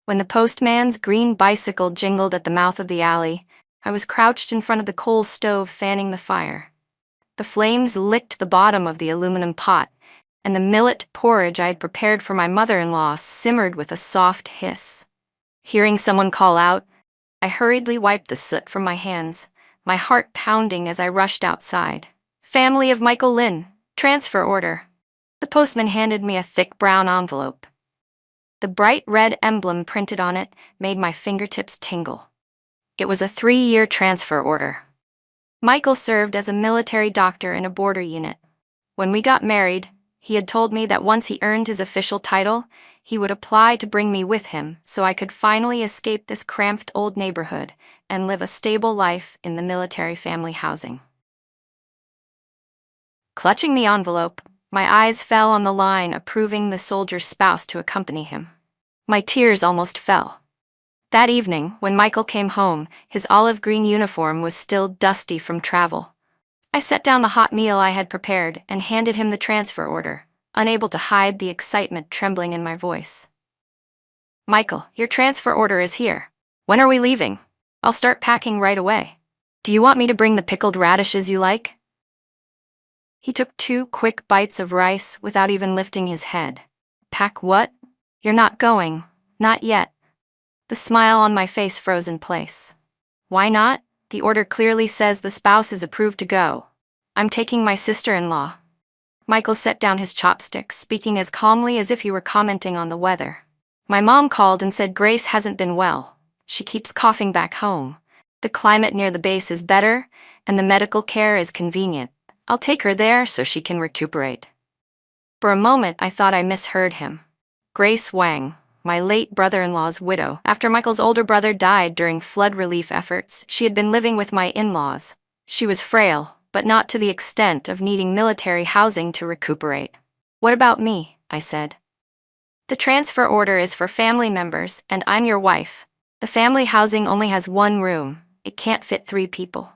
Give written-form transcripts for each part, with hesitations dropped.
When the postman's green bicycle jingled at the mouth of the alley, I was crouched in front of the coal stove fanning the fire. The flames licked the bottom of the aluminum pot, and the millet porridge I had prepared for my mother-in-law simmered with a soft hiss. Hearing someone call out, I hurriedly wiped the soot from my hands, my heart pounding as I rushed outside. Family of Michael Lynn, transfer order. The postman handed me a thick brown envelope. The bright red emblem printed on it made my fingertips tingle. It was a 3-year transfer order. Michael served as a military doctor in a border unit. When we got married, he had told me that once he earned his official title, he would apply to bring me with him so I could finally escape this cramped old neighborhood and live a stable life in the military family housing. Clutching the envelope, my eyes fell on the line approving the soldier's spouse to accompany him. My tears almost fell. That evening, when Michael came home, his olive green uniform was still dusty from travel. I set down the hot meal I had prepared and handed him the transfer order, unable to hide the excitement trembling in my voice. Michael, your transfer order is here. When are we leaving? I'll start packing right away. Do you want me to bring the pickled radishes you like? He took 2 quick bites of rice without even lifting his head. Pack what? You're not going. Not yet. The smile on my face froze in place. Why not? The order clearly says the spouse is approved to go. I'm taking my sister-in-law. Michael set down his chopsticks, speaking as calmly as if he were commenting on the weather. My mom called and said Grace hasn't been well. She keeps coughing back home. The climate near the base is better, and the medical care is convenient. I'll take her there so she can recuperate. For a moment, I thought I misheard him. Grace Wang, my late brother-in-law's widow. After Michael's older brother died during flood relief efforts, she had been living with my in-laws. She was frail, but not to the extent of needing military housing to recuperate. What about me? I said. The transfer order is for family members, and I'm your wife. The family housing only has 1 room. It can't fit 3 people.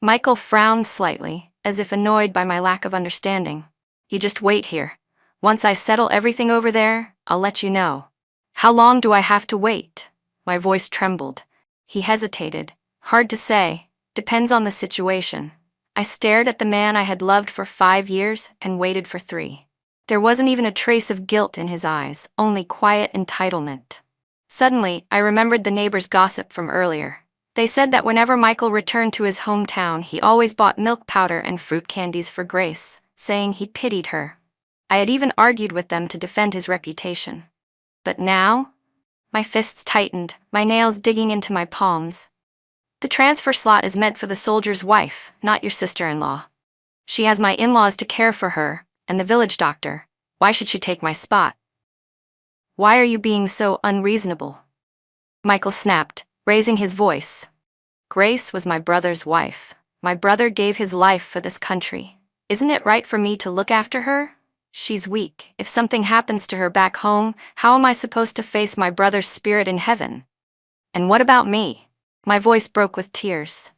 Michael frowned slightly, as if annoyed by my lack of understanding. You just wait here. Once I settle everything over there, I'll let you know. How long do I have to wait? My voice trembled. He hesitated. Hard to say. Depends on the situation. I stared at the man I had loved for 5 years and waited for 3. There wasn't even a trace of guilt in his eyes, only quiet entitlement. Suddenly, I remembered the neighbors' gossip from earlier. They said that whenever Michael returned to his hometown, he always bought milk powder and fruit candies for Grace, saying he pitied her. I had even argued with them to defend his reputation. But now, my fists tightened, my nails digging into my palms. The transfer slot is meant for the soldier's wife, not your sister-in-law. She has my in-laws to care for her, and the village doctor. Why should she take my spot? Why are you being so unreasonable? Michael snapped, raising his voice. Grace was my brother's wife. My brother gave his life for this country. Isn't it right for me to look after her? She's weak. If something happens to her back home, how am I supposed to face my brother's spirit in heaven? And what about me? My voice broke with tears.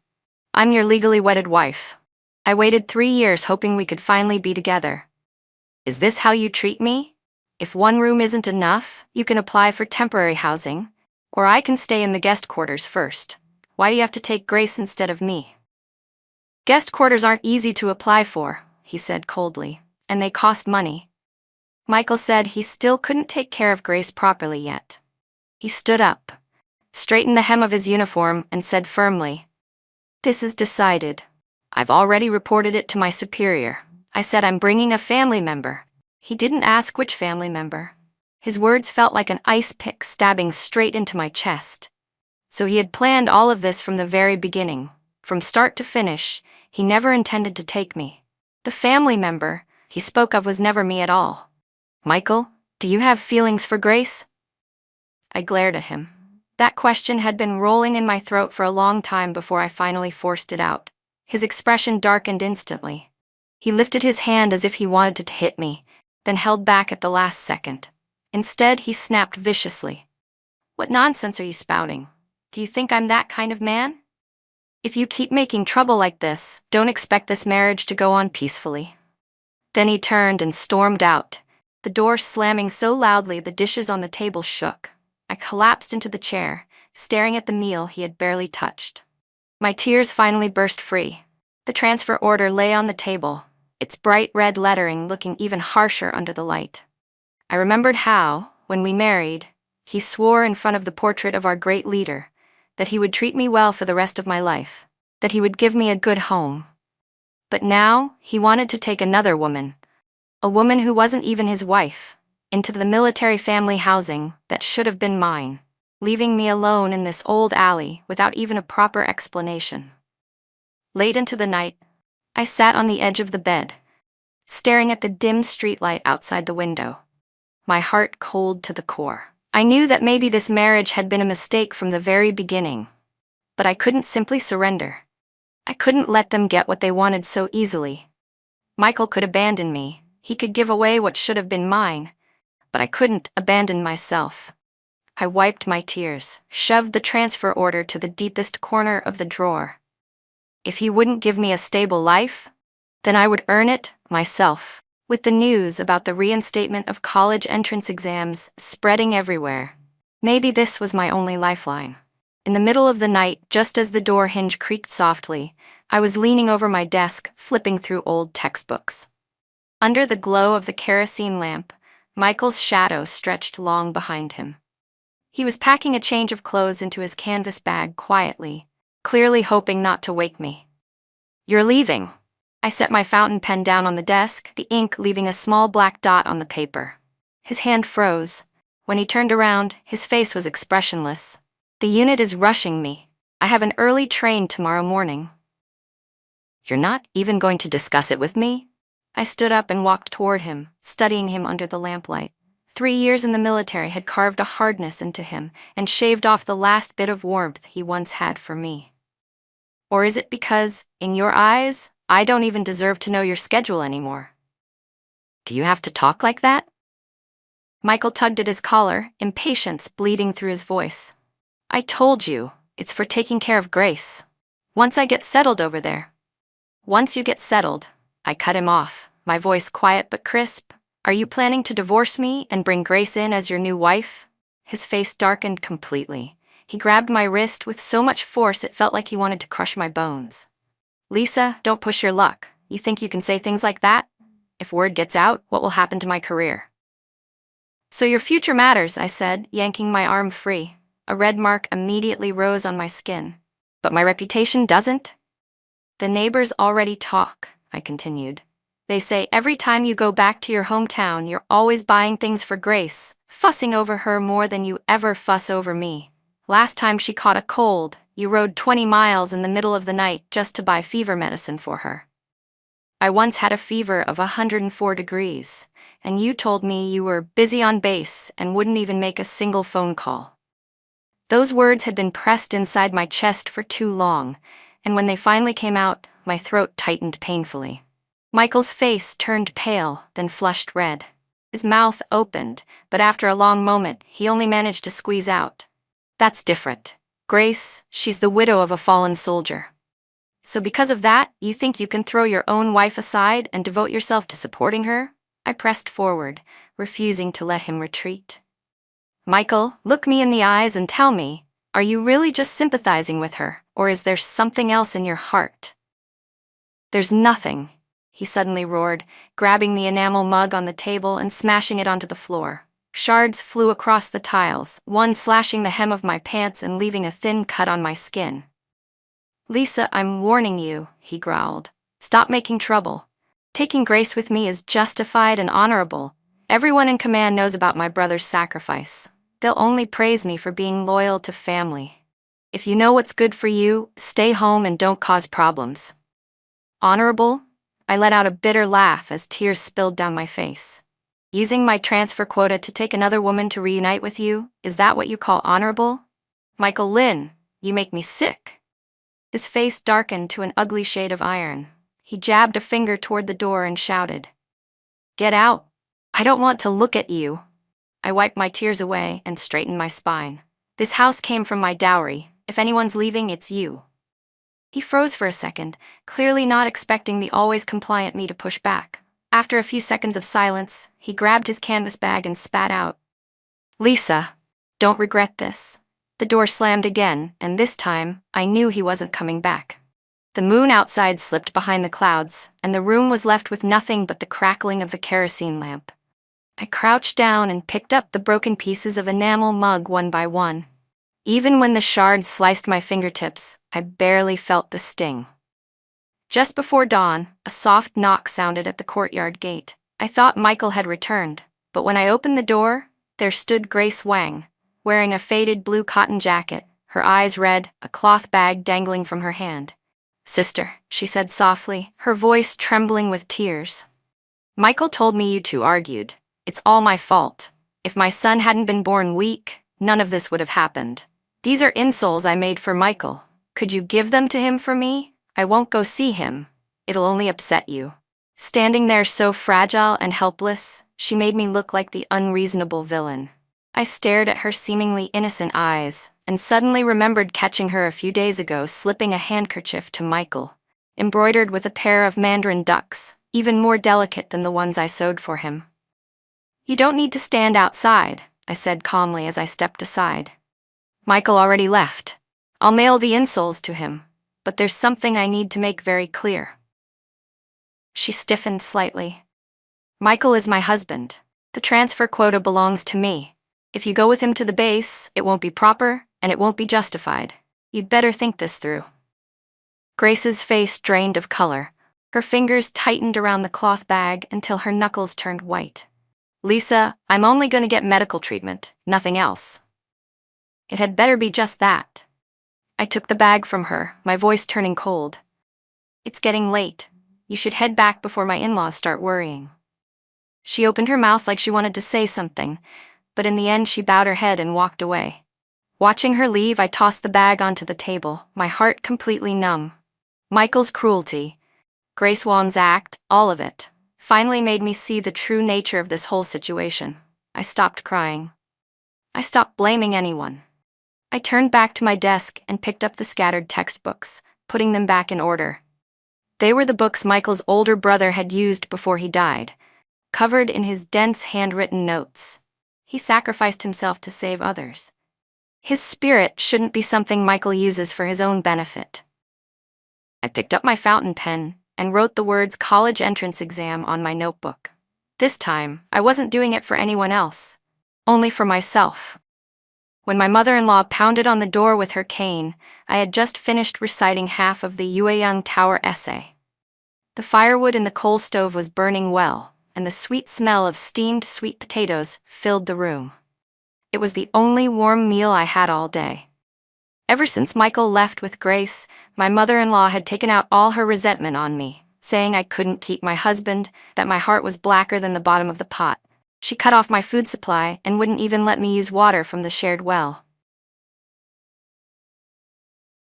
I'm your legally wedded wife. I waited 3 years hoping we could finally be together. Is this how you treat me? If 1 room isn't enough, you can apply for temporary housing, or I can stay in the guest quarters first. Why do you have to take Grace instead of me? Guest quarters aren't easy to apply for, he said coldly, and they cost money. Michael said he still couldn't take care of Grace properly yet. He stood up, straightened the hem of his uniform, and said firmly, This is decided. I've already reported it to my superior. I said I'm bringing a family member. He didn't ask which family member. His words felt like an ice pick stabbing straight into my chest. So he had planned all of this from the very beginning. From start to finish, he never intended to take me. The family member he spoke of was never me at all. Michael, do you have feelings for Grace? I glared at him. That question had been rolling in my throat for a long time before I finally forced it out. His expression darkened instantly. He lifted his hand as if he wanted to hit me, then held back at the last second. Instead, he snapped viciously. What nonsense are you spouting? Do you think I'm that kind of man? If you keep making trouble like this, don't expect this marriage to go on peacefully. Then he turned and stormed out, the door slamming so loudly the dishes on the table shook. I collapsed into the chair, staring at the meal he had barely touched. My tears finally burst free. The transfer order lay on the table, its bright red lettering looking even harsher under the light. I remembered how, when we married, he swore in front of the portrait of our great leader that he would treat me well for the rest of my life, that he would give me a good home. But now, he wanted to take another woman, a woman who wasn't even his wife, into the military family housing that should have been mine, leaving me alone in this old alley without even a proper explanation. Late into the night, I sat on the edge of the bed, staring at the dim streetlight outside the window, my heart cold to the core. I knew that maybe this marriage had been a mistake from the very beginning, but I couldn't simply surrender. I couldn't let them get what they wanted so easily. Michael could abandon me, he could give away what should have been mine, but I couldn't abandon myself. I wiped my tears, shoved the transfer order to the deepest corner of the drawer. If he wouldn't give me a stable life, then I would earn it myself. With the news about the reinstatement of college entrance exams spreading everywhere, maybe this was my only lifeline. In the middle of the night, just as the door hinge creaked softly, I was leaning over my desk, flipping through old textbooks. Under the glow of the kerosene lamp, Michael's shadow stretched long behind him. He was packing a change of clothes into his canvas bag quietly, clearly hoping not to wake me. "You're leaving." I set my fountain pen down on the desk, the ink leaving a small black dot on the paper. His hand froze. When he turned around, his face was expressionless. "The unit is rushing me. I have an early train tomorrow morning." "You're not even going to discuss it with me?" I stood up and walked toward him, studying him under the lamplight. 3 years in the military had carved a hardness into him and shaved off the last bit of warmth he once had for me. "Or is it because, in your eyes, I don't even deserve to know your schedule anymore?" "Do you have to talk like that?" Michael tugged at his collar, impatience bleeding through his voice. "I told you, it's for taking care of Grace. Once I get settled over there." "Once you get settled," I cut him off, my voice quiet but crisp. "Are you planning to divorce me and bring Grace in as your new wife?" His face darkened completely. He grabbed my wrist with so much force it felt like he wanted to crush my bones. "Lisa, don't push your luck. You think you can say things like that? If word gets out, what will happen to my career?" "So your future matters," I said, yanking my arm free. A red mark immediately rose on my skin. "But my reputation doesn't?" "The neighbors already talk," I continued. "They say every time you go back to your hometown, you're always buying things for Grace, fussing over her more than you ever fuss over me. Last time she caught a cold, you rode 20 miles in the middle of the night just to buy fever medicine for her. I once had a fever of 104 degrees, and you told me you were busy on base and wouldn't even make a single phone call." Those words had been pressed inside my chest for too long, and when they finally came out, my throat tightened painfully. Michael's face turned pale, then flushed red. His mouth opened, but after a long moment, he only managed to squeeze out, "That's different. Grace, she's the widow of a fallen soldier. So because of that, you think you can throw your own wife aside and devote yourself to supporting her?" I pressed forward, refusing to let him retreat. "Michael, look me in the eyes and tell me, are you really just sympathizing with her, or is there something else in your heart?" "There's nothing," he suddenly roared, grabbing the enamel mug on the table and smashing it onto the floor. Shards flew across the tiles, one slashing the hem of my pants and leaving a thin cut on my skin. "Lisa, I'm warning you," he growled. "Stop making trouble. Taking Grace with me is justified and honorable. Everyone in command knows about my brother's sacrifice. They'll only praise me for being loyal to family. If you know what's good for you, stay home and don't cause problems." "Honorable?" I let out a bitter laugh as tears spilled down my face. "Using my transfer quota to take another woman to reunite with you, is that what you call honorable? Michael Lynn, you make me sick." His face darkened to an ugly shade of iron. He jabbed a finger toward the door and shouted, "Get out. I don't want to look at you." I wiped my tears away and straightened my spine. "This house came from my dowry. If anyone's leaving, it's you." He froze for a second, clearly not expecting the always compliant me to push back. After a few seconds of silence, he grabbed his canvas bag and spat out, "Lisa, Don't regret this. The door slammed again, and this time, I knew he wasn't coming back. The moon outside slipped behind the clouds, and the room was left with nothing but the crackling of the kerosene lamp. I crouched down and picked up the broken pieces of enamel mug one by one. Even when the shards sliced my fingertips, I barely felt the sting. Just before dawn, a soft knock sounded at the courtyard gate. I thought Michael had returned, but when I opened the door, there stood Grace Wang, wearing a faded blue cotton jacket, her eyes red, a cloth bag dangling from her hand. "Sister," she said softly, her voice trembling with tears. "Michael told me you two argued. It's all my fault. If my son hadn't been born weak, none of this would have happened. These are insoles I made for Michael. Could you give them to him for me? I won't go see him. It'll only upset you." Standing there so fragile and helpless, she made me look like the unreasonable villain. I stared at her seemingly innocent eyes, and suddenly remembered catching her a few days ago slipping a handkerchief to Michael, embroidered with a pair of mandarin ducks, even more delicate than the ones I sewed for him. "You don't need to stand outside," I said calmly as I stepped aside. "Michael already left. I'll mail the insoles to him, but there's something I need to make very clear." She stiffened slightly. "Michael is my husband. The transfer quota belongs to me. If you go with him to the base, it won't be proper, and it won't be justified. You'd better think this through." Grace's face drained of color. Her fingers tightened around the cloth bag until her knuckles turned white. "Lisa, I'm only going to get medical treatment, nothing else." "It had better be just that." I took the bag from her, my voice turning cold. "It's getting late. You should head back before my in-laws start worrying." She opened her mouth like she wanted to say something, but in the end she bowed her head and walked away. Watching her leave, I tossed the bag onto the table, my heart completely numb. Michael's cruelty, Grace Wan's act, all of it, finally made me see the true nature of this whole situation. I stopped crying. I stopped blaming anyone. I turned back to my desk and picked up the scattered textbooks, putting them back in order. They were the books Michael's older brother had used before he died, covered in his dense handwritten notes. He sacrificed himself to save others. His spirit shouldn't be something Michael uses for his own benefit. I picked up my fountain pen and wrote the words "college entrance exam" on my notebook. This time, I wasn't doing it for anyone else, only for myself. When my mother-in-law pounded on the door with her cane, I had just finished reciting half of the Yueyang Tower essay. The firewood in the coal stove was burning well, and the sweet smell of steamed sweet potatoes filled the room. It was the only warm meal I had all day. Ever since Michael left with Grace, my mother-in-law had taken out all her resentment on me, saying I couldn't keep my husband, that my heart was blacker than the bottom of the pot. She cut off my food supply and wouldn't even let me use water from the shared well.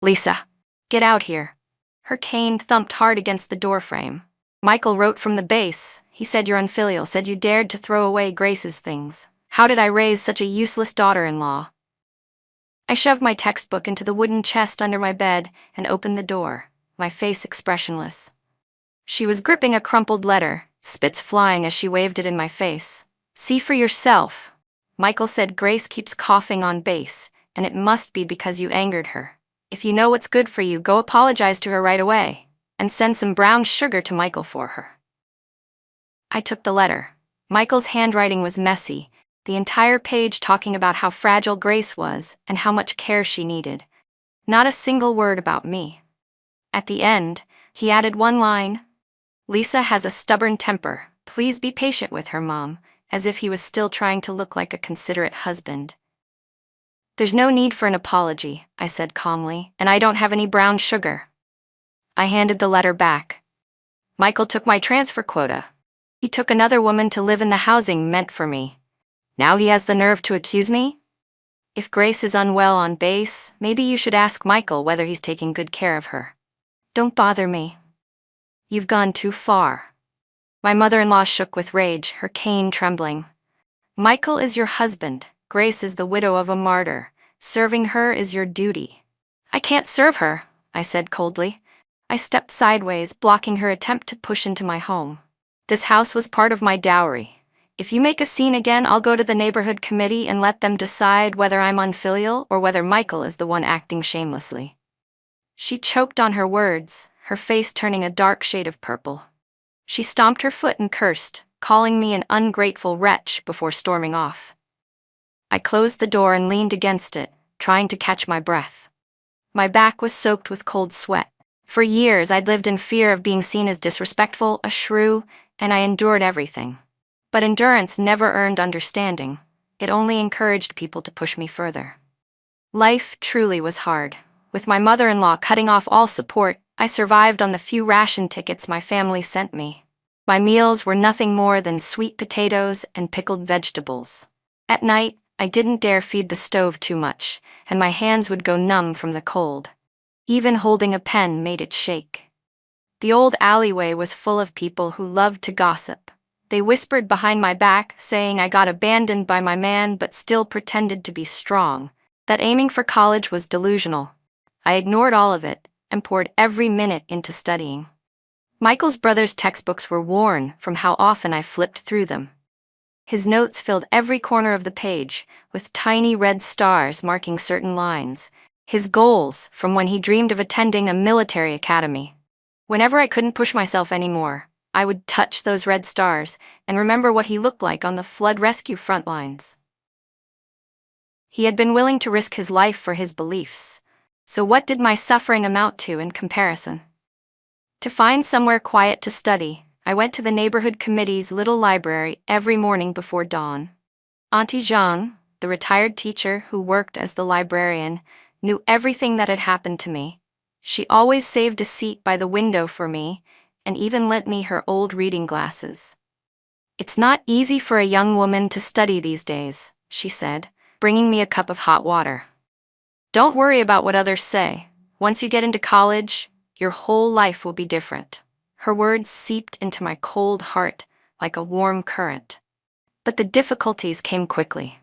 "Lisa, get out here." Her cane thumped hard against the doorframe. "Michael wrote from the base. He said you're unfilial, said you dared to throw away Grace's things. How did I raise such a useless daughter-in-law?" I shoved my textbook into the wooden chest under my bed and opened the door, my face expressionless. She was gripping a crumpled letter, spits flying as she waved it in my face. "See for yourself. Michael said Grace keeps coughing on base, and it must be because you angered her. If you know what's good for you, go apologize to her right away, and send some brown sugar to Michael for her." I took the letter. Michael's handwriting was messy, the entire page talking about how fragile Grace was and how much care she needed. Not a single word about me. At the end, he added one line: "Lisa has a stubborn temper. Please be patient with her, Mom," as if he was still trying to look like a considerate husband. "There's no need for an apology," I said calmly, "and I don't have any brown sugar." I handed the letter back. "Michael took my transfer quota. He took another woman to live in the housing meant for me. Now he has the nerve to accuse me? If Grace is unwell on base, maybe you should ask Michael whether he's taking good care of her. Don't bother me. You've gone too far." My mother-in-law shook with rage, her cane trembling. "Michael is your husband. Grace is the widow of a martyr. Serving her is your duty." "I can't serve her," I said coldly. I stepped sideways, blocking her attempt to push into my home. "This house was part of my dowry. If you make a scene again, I'll go to the neighborhood committee and let them decide whether I'm unfilial or whether Michael is the one acting shamelessly." She choked on her words, her face turning a dark shade of purple. She stomped her foot and cursed, calling me an ungrateful wretch before storming off. I closed the door and leaned against it, trying to catch my breath. My back was soaked with cold sweat. For years I'd lived in fear of being seen as disrespectful, a shrew, and I endured everything. But endurance never earned understanding. It only encouraged people to push me further. Life truly was hard. With my mother-in-law cutting off all support, I survived on the few ration tickets my family sent me. My meals were nothing more than sweet potatoes and pickled vegetables. At night, I didn't dare feed the stove too much, and my hands would go numb from the cold. Even holding a pen made it shake. The old alleyway was full of people who loved to gossip. They whispered behind my back, saying I got abandoned by my man but still pretended to be strong, that aiming for college was delusional. I ignored all of it and poured every minute into studying. Michael's brother's textbooks were worn from how often I flipped through them. His notes filled every corner of the page, with tiny red stars marking certain lines, his goals from when he dreamed of attending a military academy. Whenever I couldn't push myself anymore, I would touch those red stars and remember what he looked like on the flood rescue front lines. He had been willing to risk his life for his beliefs. So what did my suffering amount to in comparison? To find somewhere quiet to study, I went to the neighborhood committee's little library every morning before dawn. Auntie Jeanne, the retired teacher who worked as the librarian, knew everything that had happened to me. She always saved a seat by the window for me, and even lent me her old reading glasses. "It's not easy for a young woman to study these days," she said, bringing me a cup of hot water. "Don't worry about what others say. Once you get into college, your whole life will be different." Her words seeped into my cold heart like a warm current. But the difficulties came quickly.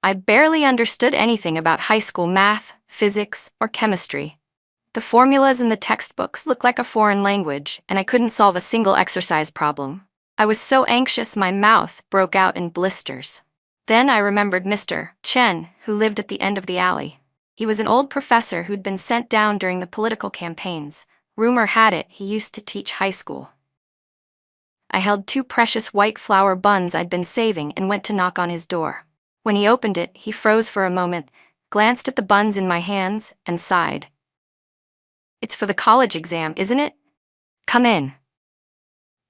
I barely understood anything about high school math, physics, or chemistry. The formulas in the textbooks looked like a foreign language, and I couldn't solve a single exercise problem. I was so anxious my mouth broke out in blisters. Then I remembered Mr. Chen, who lived at the end of the alley. He was an old professor who'd been sent down during the political campaigns. Rumor had it he used to teach high school. I held 2 precious white flour buns I'd been saving and went to knock on his door. When he opened it, he froze for a moment, glanced at the buns in my hands, and sighed. "It's for the college exam, isn't it? Come in."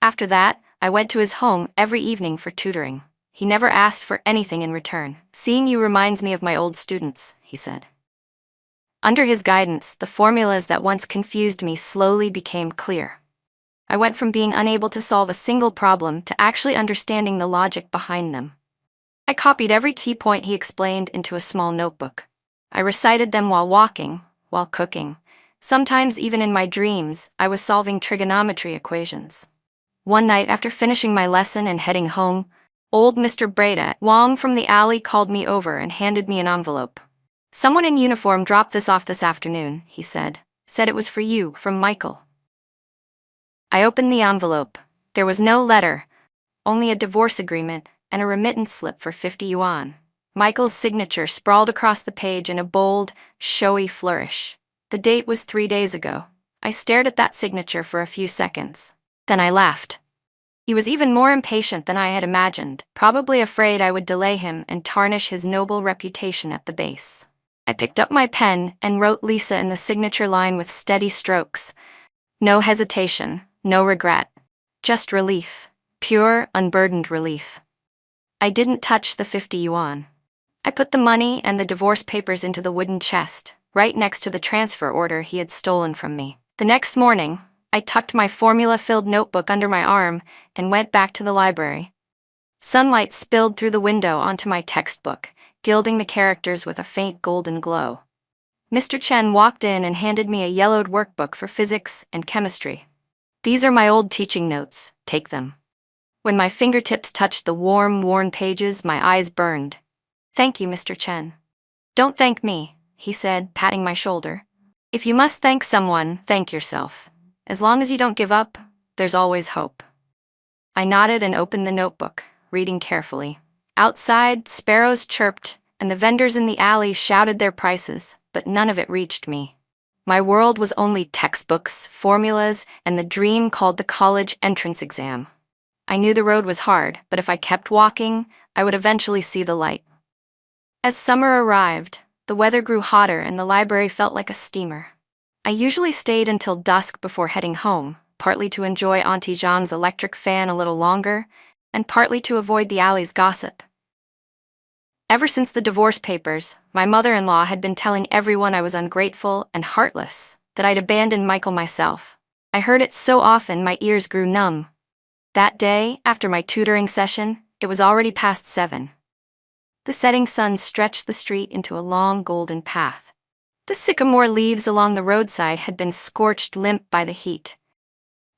After that, I went to his home every evening for tutoring. He never asked for anything in return. "Seeing you reminds me of my old students," he said. Under his guidance, the formulas that once confused me slowly became clear. I went from being unable to solve a single problem to actually understanding the logic behind them. I copied every key point he explained into a small notebook. I recited them while walking, while cooking. Sometimes even in my dreams, I was solving trigonometry equations. One night after finishing my lesson and heading home, old Mr. Breda Wong from the alley called me over and handed me an envelope. "Someone in uniform dropped this off this afternoon," he said. "Said it was for you, from Michael." I opened the envelope. There was no letter, only a divorce agreement and a remittance slip for 50 yuan. Michael's signature sprawled across the page in a bold, showy flourish. The date was 3 days ago. I stared at that signature for a few seconds. Then I laughed. He was even more impatient than I had imagined, probably afraid I would delay him and tarnish his noble reputation at the base. I picked up my pen and wrote Lisa in the signature line with steady strokes. No hesitation, no regret. Just relief. Pure, unburdened relief. I didn't touch the 50 yuan. I put the money and the divorce papers into the wooden chest, right next to the transfer order he had stolen from me. The next morning, I tucked my formula-filled notebook under my arm and went back to the library. Sunlight spilled through the window onto my textbook, gilding the characters with a faint golden glow. Mr. Chen walked in and handed me a yellowed workbook for physics and chemistry. "These are my old teaching notes, take them." When my fingertips touched the warm, worn pages, my eyes burned. "Thank you, Mr. Chen." "Don't thank me," he said, patting my shoulder. "If you must thank someone, thank yourself. As long as you don't give up, there's always hope." I nodded and opened the notebook. reading carefully. Outside, sparrows chirped, and the vendors in the alley shouted their prices, but none of it reached me. My world was only textbooks, formulas, and the dream called the college entrance exam. I knew the road was hard, but if I kept walking, I would eventually see the light. As summer arrived, the weather grew hotter and the library felt like a steamer. I usually stayed until dusk before heading home, partly to enjoy Auntie Jean's electric fan a little longer, and partly to avoid the alley's gossip. Ever since the divorce papers, my mother-in-law had been telling everyone I was ungrateful and heartless, that I'd abandoned Michael myself. I heard it so often my ears grew numb. That day, after my tutoring session, it was already past 7. The setting sun stretched the street into a long golden path. The sycamore leaves along the roadside had been scorched limp by the heat,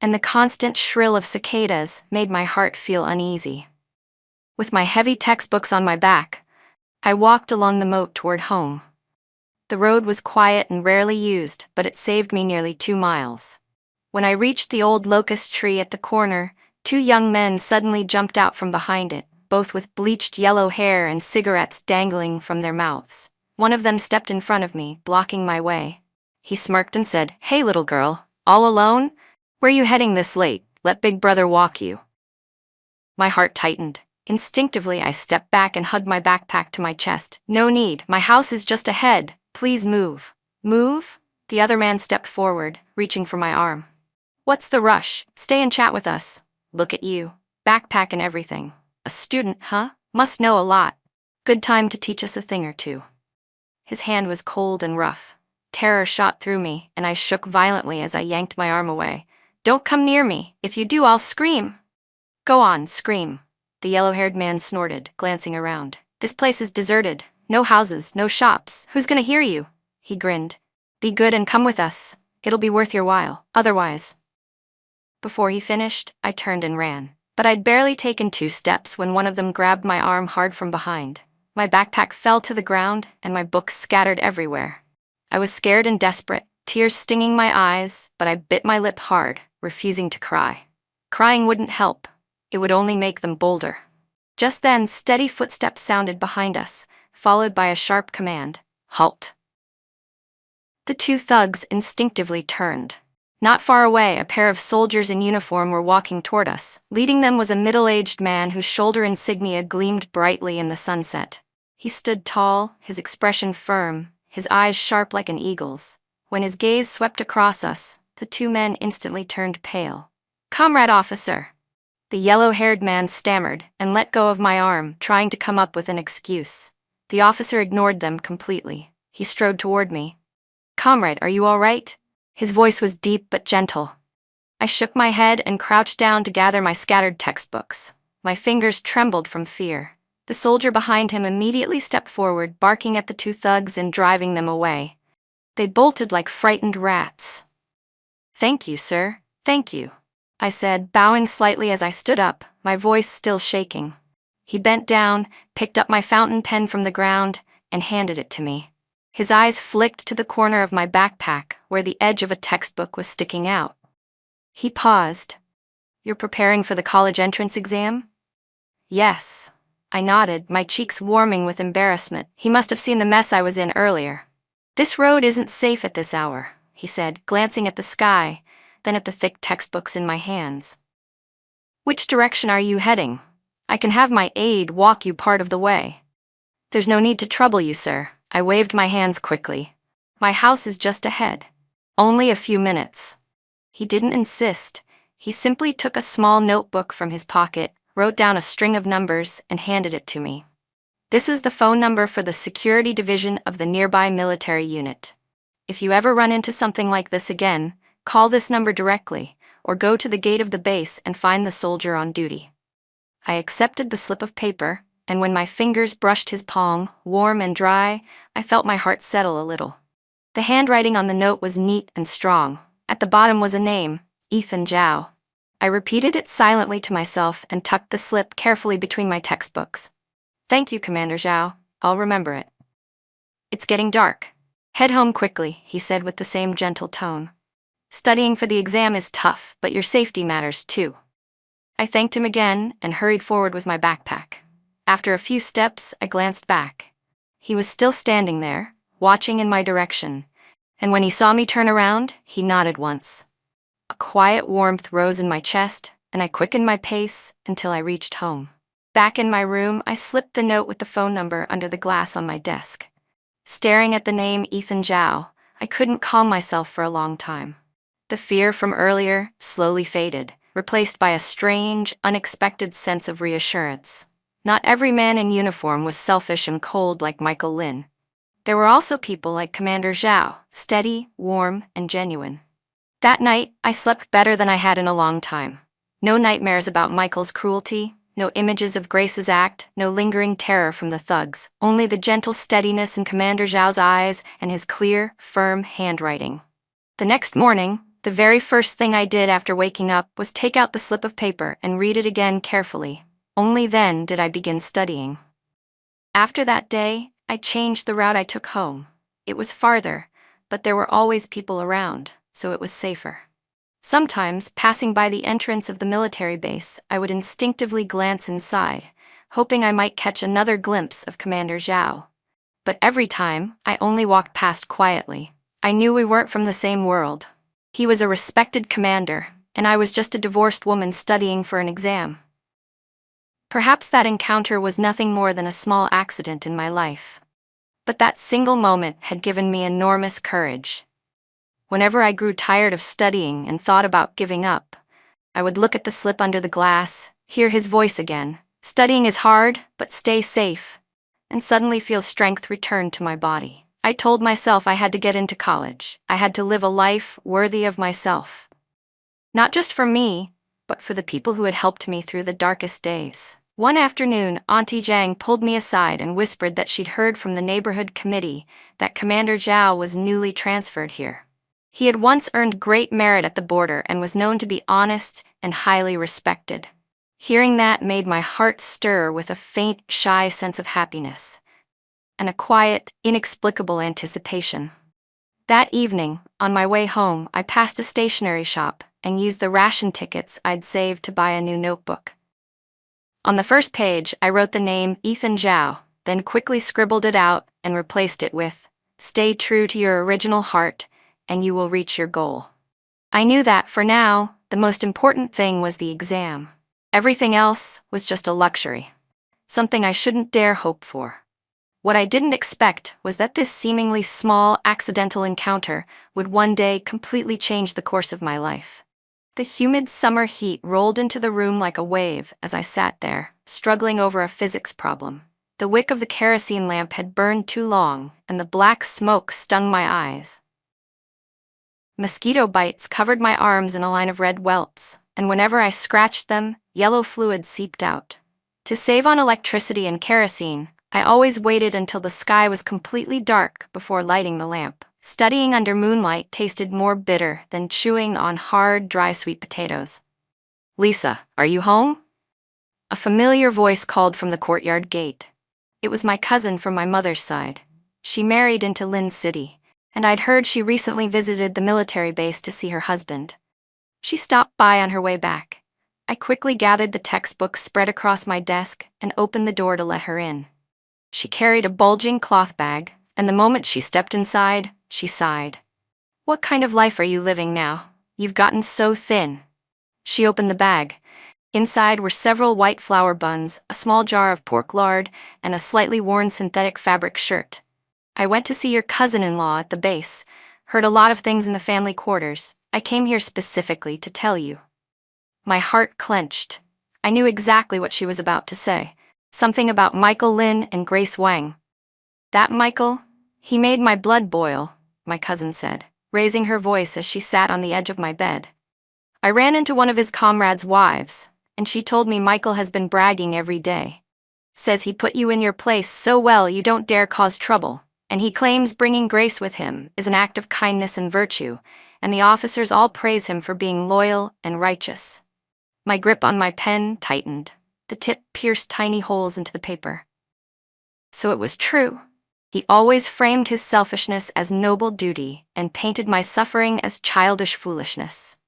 and the constant shrill of cicadas made my heart feel uneasy. With my heavy textbooks on my back, I walked along the moat toward home. The road was quiet and rarely used, but it saved me nearly 2 miles. When I reached the old locust tree at the corner, 2 young men suddenly jumped out from behind it, both with bleached yellow hair and cigarettes dangling from their mouths. One of them stepped in front of me, blocking my way. He smirked and said, "Hey, little girl, all alone? Where you heading this late? Let Big Brother walk you." My heart tightened. Instinctively, I stepped back and hugged my backpack to my chest. "No need, my house is just ahead. Please move." "Move?" The other man stepped forward, reaching for my arm. "What's the rush? Stay and chat with us. Look at you. Backpack and everything. A student, huh? Must know a lot. Good time to teach us a thing or two." His hand was cold and rough. Terror shot through me, and I shook violently as I yanked my arm away. "Don't come near me. If you do, I'll scream." "Go on, scream." The yellow-haired man snorted, glancing around. "This place is deserted. No houses, no shops. Who's gonna hear you?" He grinned. "Be good and come with us. It'll be worth your while. Otherwise..." Before he finished, I turned and ran. But I'd barely taken 2 steps when one of them grabbed my arm hard from behind. My backpack fell to the ground, and my books scattered everywhere. I was scared and desperate, tears stinging my eyes, but I bit my lip hard, refusing to cry. Crying wouldn't help. It would only make them bolder. Just then, steady footsteps sounded behind us, followed by a sharp command, "Halt." The 2 thugs instinctively turned. Not far away, a pair of soldiers in uniform were walking toward us. Leading them was a middle-aged man whose shoulder insignia gleamed brightly in the sunset. He stood tall, his expression firm, his eyes sharp like an eagle's. When his gaze swept across us, the 2 men instantly turned pale. "Comrade officer." The yellow-haired man stammered and let go of my arm, trying to come up with an excuse. The officer ignored them completely. He strode toward me. "Comrade, are you all right?" His voice was deep but gentle. I shook my head and crouched down to gather my scattered textbooks. My fingers trembled from fear. The soldier behind him immediately stepped forward, barking at the 2 thugs and driving them away. They bolted like frightened rats. "Thank you, sir. Thank you," I said, bowing slightly as I stood up, my voice still shaking. He bent down, picked up my fountain pen from the ground, and handed it to me. His eyes flicked to the corner of my backpack, where the edge of a textbook was sticking out. He paused. "You're preparing for the college entrance exam?" "Yes." I nodded, my cheeks warming with embarrassment. He must have seen the mess I was in earlier. "This road isn't safe at this hour," he said, glancing at the sky, then at the thick textbooks in my hands. "Which direction are you heading? I can have my aide walk you part of the way." "There's no need to trouble you, sir." I waved my hands quickly. "My house is just ahead. Only a few minutes." He didn't insist. He simply took a small notebook from his pocket, wrote down a string of numbers, and handed it to me. "This is the phone number for the security division of the nearby military unit. If you ever run into something like this again, call this number directly, or go to the gate of the base and find the soldier on duty." I accepted the slip of paper, and when my fingers brushed his palm, warm and dry, I felt my heart settle a little. The handwriting on the note was neat and strong. At the bottom was a name, Ethan Zhao. I repeated it silently to myself and tucked the slip carefully between my textbooks. "Thank you, Commander Zhao. I'll remember it." "It's getting dark. Head home quickly," he said with the same gentle tone. "Studying for the exam is tough, but your safety matters too." I thanked him again and hurried forward with my backpack. After a few steps, I glanced back. He was still standing there, watching in my direction, and when he saw me turn around, he nodded once. A quiet warmth rose in my chest, and I quickened my pace until I reached home. Back in my room, I slipped the note with the phone number under the glass on my desk. Staring at the name Ethan Zhao, I couldn't calm myself for a long time. The fear from earlier slowly faded, replaced by a strange, unexpected sense of reassurance. Not every man in uniform was selfish and cold like Michael Lin. There were also people like Commander Zhao, steady, warm, and genuine. That night, I slept better than I had in a long time. No nightmares about Michael's cruelty, no images of Grace's act, no lingering terror from the thugs, only the gentle steadiness in Commander Zhao's eyes and his clear, firm handwriting. The next morning, the very first thing I did after waking up was take out the slip of paper and read it again carefully. Only then did I begin studying. After that day, I changed the route I took home. It was farther, but there were always people around, so it was safer. Sometimes, passing by the entrance of the military base, I would instinctively glance inside, hoping I might catch another glimpse of Commander Zhao. But every time, I only walked past quietly. I knew we weren't from the same world. He was a respected commander, and I was just a divorced woman studying for an exam. Perhaps that encounter was nothing more than a small accident in my life. But that single moment had given me enormous courage. Whenever I grew tired of studying and thought about giving up, I would look at the slip under the glass, hear his voice again, "Studying is hard, but stay safe," and suddenly feel strength return to my body. I told myself I had to get into college. I had to live a life worthy of myself. Not just for me, but for the people who had helped me through the darkest days. One afternoon, Auntie Zhang pulled me aside and whispered that she'd heard from the neighborhood committee that Commander Zhao was newly transferred here. He had once earned great merit at the border and was known to be honest and highly respected. Hearing that made my heart stir with a faint, shy sense of happiness, and a quiet, inexplicable anticipation. That evening, on my way home, I passed a stationery shop and used the ration tickets I'd saved to buy a new notebook. On the first page, I wrote the name Ethan Zhao, then quickly scribbled it out and replaced it with, "Stay true to your original heart, and you will reach your goal." I knew that, for now, the most important thing was the exam. Everything else was just a luxury, something I shouldn't dare hope for. What I didn't expect was that this seemingly small, accidental encounter would one day completely change the course of my life. The humid summer heat rolled into the room like a wave as I sat there, struggling over a physics problem. The wick of the kerosene lamp had burned too long, and the black smoke stung my eyes. Mosquito bites covered my arms in a line of red welts, and whenever I scratched them, yellow fluid seeped out. To save on electricity and kerosene, I always waited until the sky was completely dark before lighting the lamp. Studying under moonlight tasted more bitter than chewing on hard, dry sweet potatoes. "Lisa, are you home?" A familiar voice called from the courtyard gate. It was my cousin from my mother's side. She married into Lin City, and I'd heard she recently visited the military base to see her husband. She stopped by on her way back. I quickly gathered the textbooks spread across my desk and opened the door to let her in. She carried a bulging cloth bag, and the moment she stepped inside, she sighed. "What kind of life are you living now? You've gotten so thin." She opened the bag. Inside were several white flour buns, a small jar of pork lard, and a slightly worn synthetic fabric shirt. "I went to see your cousin-in-law at the base. Heard a lot of things in the family quarters. I came here specifically to tell you." My heart clenched. I knew exactly what she was about to say. Something about Michael Lin and Grace Wang. "That Michael? He made my blood boil," my cousin said, raising her voice as she sat on the edge of my bed. "I ran into one of his comrades' wives, and she told me Michael has been bragging every day. Says he put you in your place so well you don't dare cause trouble, and he claims bringing Grace with him is an act of kindness and virtue, and the officers all praise him for being loyal and righteous." My grip on my pen tightened. The tip pierced tiny holes into the paper. So it was true. He always framed his selfishness as noble duty and painted my suffering as childish foolishness.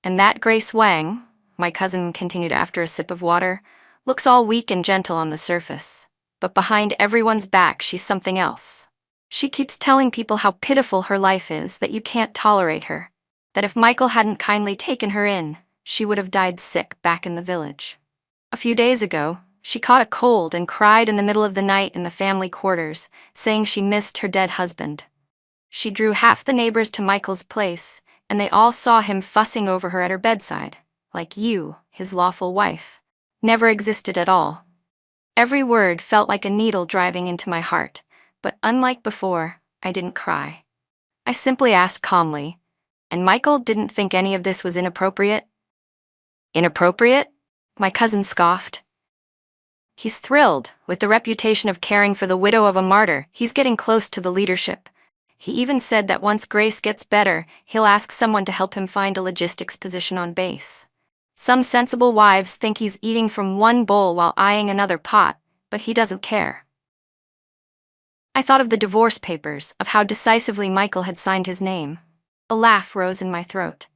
And that Grace Wang, my cousin continued after a sip of water, looks all weak and gentle on the surface. But behind everyone's back, she's something else. She keeps telling people how pitiful her life is, that you can't tolerate her, that if Michael hadn't kindly taken her in, she would have died sick back in the village. A few days ago, she caught a cold and cried in the middle of the night in the family quarters, saying she missed her dead husband. She drew half the neighbors to Michael's place, and they all saw him fussing over her at her bedside, like you, his lawful wife, never existed at all. Every word felt like a needle driving into my heart, but unlike before, I didn't cry. I simply asked calmly, and Michael didn't think any of this was inappropriate? Inappropriate? My cousin scoffed. He's thrilled. With the reputation of caring for the widow of a martyr, he's getting close to the leadership. He even said that once Grace gets better, he'll ask someone to help him find a logistics position on base. Some sensible wives think he's eating from one bowl while eyeing another pot, but he doesn't care. I thought of the divorce papers, of how decisively Michael had signed his name. A laugh rose in my throat.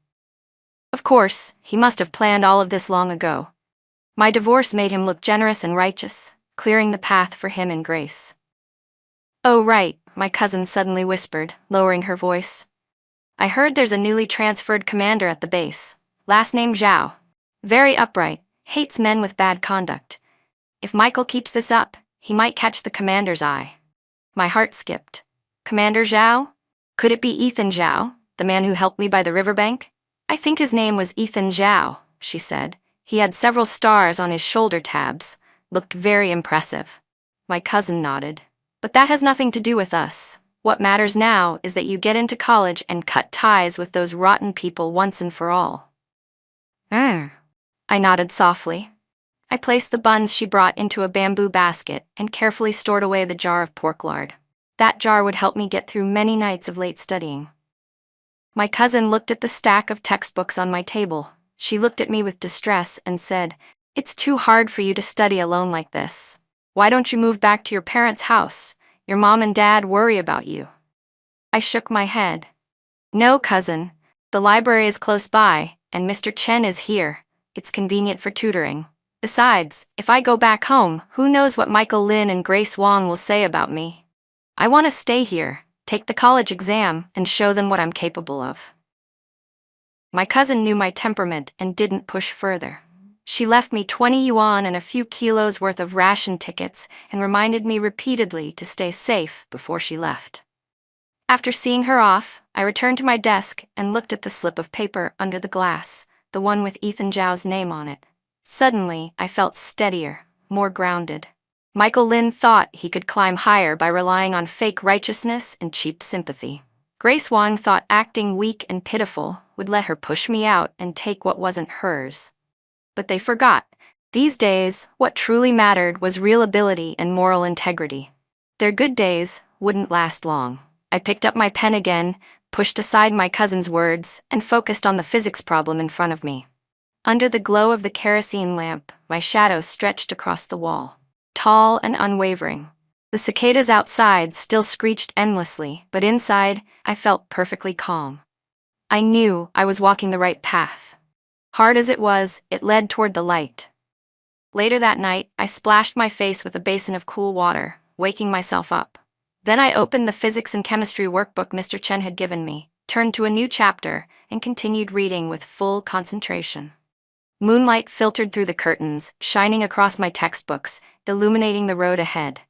Of course, he must have planned all of this long ago. My divorce made him look generous and righteous, clearing the path for him and Grace. Oh right, my cousin suddenly whispered, lowering her voice. I heard there's a newly transferred commander at the base, last name Zhao. Very upright, hates men with bad conduct. If Michael keeps this up, he might catch the commander's eye. My heart skipped. Commander Zhao? Could it be Ethan Zhao, the man who helped me by the riverbank? I think his name was Ethan Zhao, she said. He had several stars on his shoulder tabs, looked very impressive. My cousin nodded. But that has nothing to do with us. What matters now is that you get into college and cut ties with those rotten people once and for all. I nodded softly. I placed the buns she brought into a bamboo basket and carefully stored away the jar of pork lard. That jar would help me get through many nights of late studying. My cousin looked at the stack of textbooks on my table. She looked at me with distress and said, "It's too hard for you to study alone like this. Why don't you move back to your parents' house? Your mom and dad worry about you." I shook my head. No, cousin. The library is close by, and Mr. Chen is here. It's convenient for tutoring. Besides, if I go back home, who knows what Michael Lin and Grace Wong will say about me? I want to stay here, take the college exam, and show them what I'm capable of. My cousin knew my temperament and didn't push further. She left me 20 yuan and a few kilos worth of ration tickets and reminded me repeatedly to stay safe before she left. After seeing her off, I returned to my desk and looked at the slip of paper under the glass, the one with Ethan Zhao's name on it. Suddenly, I felt steadier, more grounded. Michael Lin thought he could climb higher by relying on fake righteousness and cheap sympathy. Grace Wong thought acting weak and pitiful would let her push me out and take what wasn't hers. But they forgot. These days, what truly mattered was real ability and moral integrity. Their good days wouldn't last long. I picked up my pen again, pushed aside my cousin's words, and focused on the physics problem in front of me. Under the glow of the kerosene lamp, my shadow stretched across the wall, tall and unwavering. The cicadas outside still screeched endlessly, but inside, I felt perfectly calm. I knew I was walking the right path. Hard as it was, it led toward the light. Later that night, I splashed my face with a basin of cool water, waking myself up. Then I opened the physics and chemistry workbook Mr. Chen had given me, turned to a new chapter, and continued reading with full concentration. Moonlight filtered through the curtains, shining across my textbooks, illuminating the road ahead.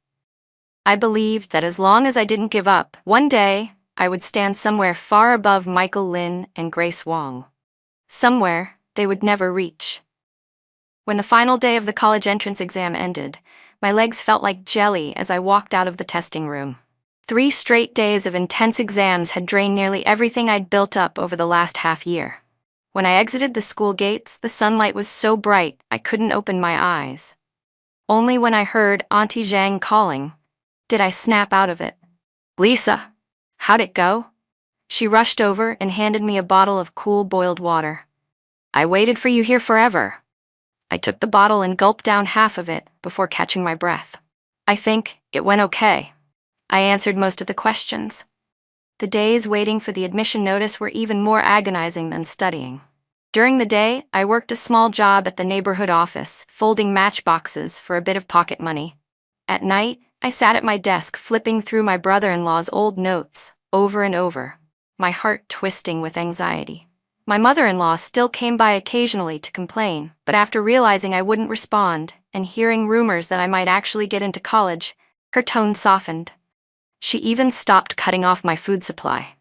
I believed that as long as I didn't give up, one day, I would stand somewhere far above Michael Lin and Grace Wong. Somewhere they would never reach. When the final day of the college entrance exam ended, my legs felt like jelly as I walked out of the testing room. 3 straight days of intense exams had drained nearly everything I'd built up over the last half year. When I exited the school gates, the sunlight was so bright I couldn't open my eyes. Only when I heard Auntie Zhang calling did I snap out of it. "Lisa, how'd it go?" She rushed over and handed me a bottle of cool boiled water. "I waited for you here forever." I took the bottle and gulped down half of it before catching my breath. "I think it went okay." I answered most of the questions. The days waiting for the admission notice were even more agonizing than studying. During the day, I worked a small job at the neighborhood office, folding matchboxes for a bit of pocket money. At night, I sat at my desk flipping through my brother-in-law's old notes, over and over, my heart twisting with anxiety. My mother-in-law still came by occasionally to complain, but after realizing I wouldn't respond, and hearing rumors that I might actually get into college, her tone softened. She even stopped cutting off my food supply.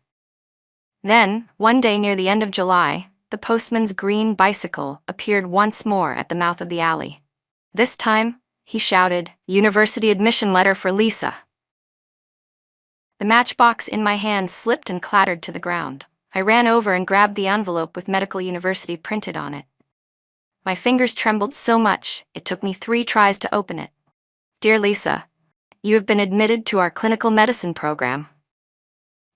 Then, one day near the end of July, the postman's green bicycle appeared once more at the mouth of the alley. This time, he shouted, "University admission letter for Lisa." The matchbox in my hand slipped and clattered to the ground. I ran over and grabbed the envelope with Medical University printed on it. My fingers trembled so much, it took me 3 tries to open it. "Dear Lisa, you have been admitted to our clinical medicine program."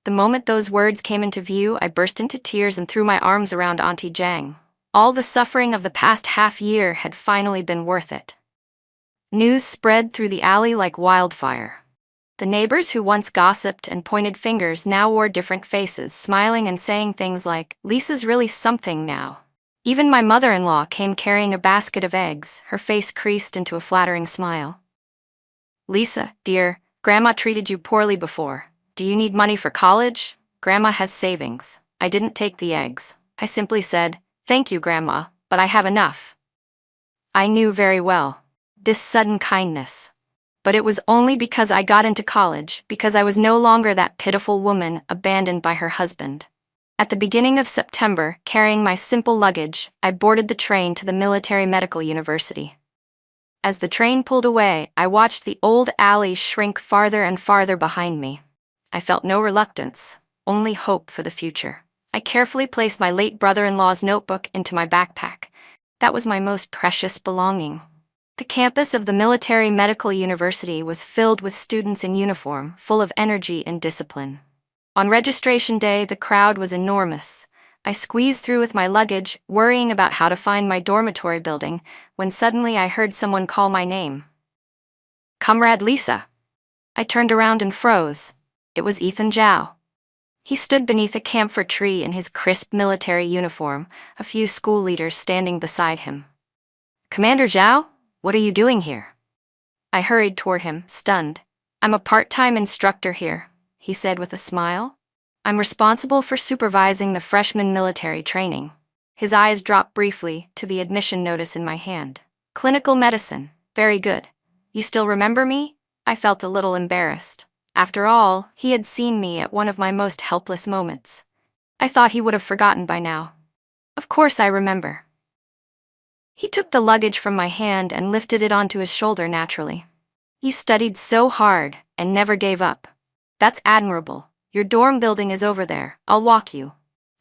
The moment those words came into view, I burst into tears and threw my arms around Auntie Jang. All the suffering of the past half-year had finally been worth it. News spread through the alley like wildfire. The neighbors who once gossiped and pointed fingers now wore different faces, smiling and saying things like, "Lisa's really something now." Even my mother-in-law came carrying a basket of eggs, her face creased into a flattering smile. "Lisa, dear, Grandma treated you poorly before. Do you need money for college? Grandma has savings." I didn't take the eggs. I simply said, "Thank you, Grandma, but I have enough." I knew very well this sudden kindness. But it was only because I got into college, because I was no longer that pitiful woman abandoned by her husband. At the beginning of September, carrying my simple luggage, I boarded the train to the Military Medical University. As the train pulled away, I watched the old alley shrink farther and farther behind me. I felt no reluctance, only hope for the future. I carefully placed my late brother-in-law's notebook into my backpack. That was my most precious belonging. The campus of the Military Medical University was filled with students in uniform, full of energy and discipline. On registration day, the crowd was enormous. I squeezed through with my luggage, worrying about how to find my dormitory building, when suddenly I heard someone call my name. "Comrade Lisa." I turned around and froze. It was Ethan Zhao. He stood beneath a camphor tree in his crisp military uniform, a few school leaders standing beside him. "Commander Zhao? What are you doing here?" I hurried toward him, stunned. "I'm a part-time instructor here," he said with a smile. "I'm responsible for supervising the freshman military training." His eyes dropped briefly to the admission notice in my hand. "Clinical medicine. Very good. You still remember me?" I felt a little embarrassed. After all, he had seen me at one of my most helpless moments. I thought he would have forgotten by now. "Of course I remember." He took the luggage from my hand and lifted it onto his shoulder naturally. "You studied so hard and never gave up. That's admirable. Your dorm building is over there. I'll walk you."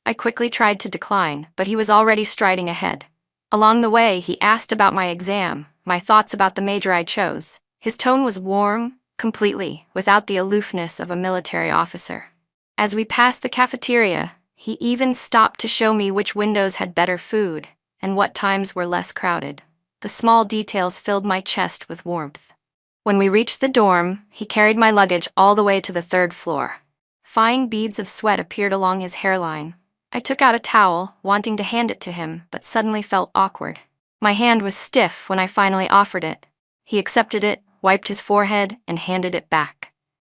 I quickly tried to decline, but he was already striding ahead. Along the way, he asked about my exam, my thoughts about the major I chose. His tone was warm, completely, without the aloofness of a military officer. As we passed the cafeteria, he even stopped to show me which windows had better food and what times were less crowded. The small details filled my chest with warmth. When we reached the dorm, he carried my luggage all the way to the 3rd floor. Fine beads of sweat appeared along his hairline. I took out a towel, wanting to hand it to him, but suddenly felt awkward. My hand was stiff when I finally offered it. He accepted it, wiped his forehead, and handed it back.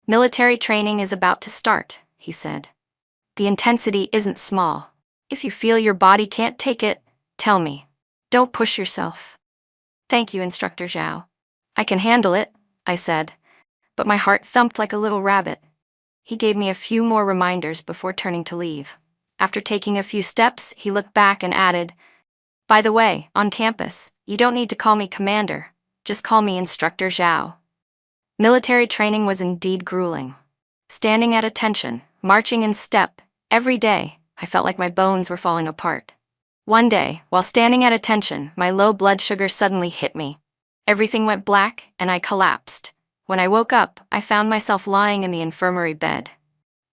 "Military training is about to start," he said. "The intensity isn't small. If you feel your body can't take it, tell me. Don't push yourself." "Thank you, Instructor Zhao. I can handle it," I said, but my heart thumped like a little rabbit. He gave me a few more reminders before turning to leave. After taking a few steps, he looked back and added, "By the way, on campus, you don't need to call me Commander. Just call me Instructor Zhao." Military training was indeed grueling. Standing at attention, marching in step, every day, I felt like my bones were falling apart. One day, while standing at attention, my low blood sugar suddenly hit me. Everything went black, and I collapsed. When I woke up, I found myself lying in the infirmary bed.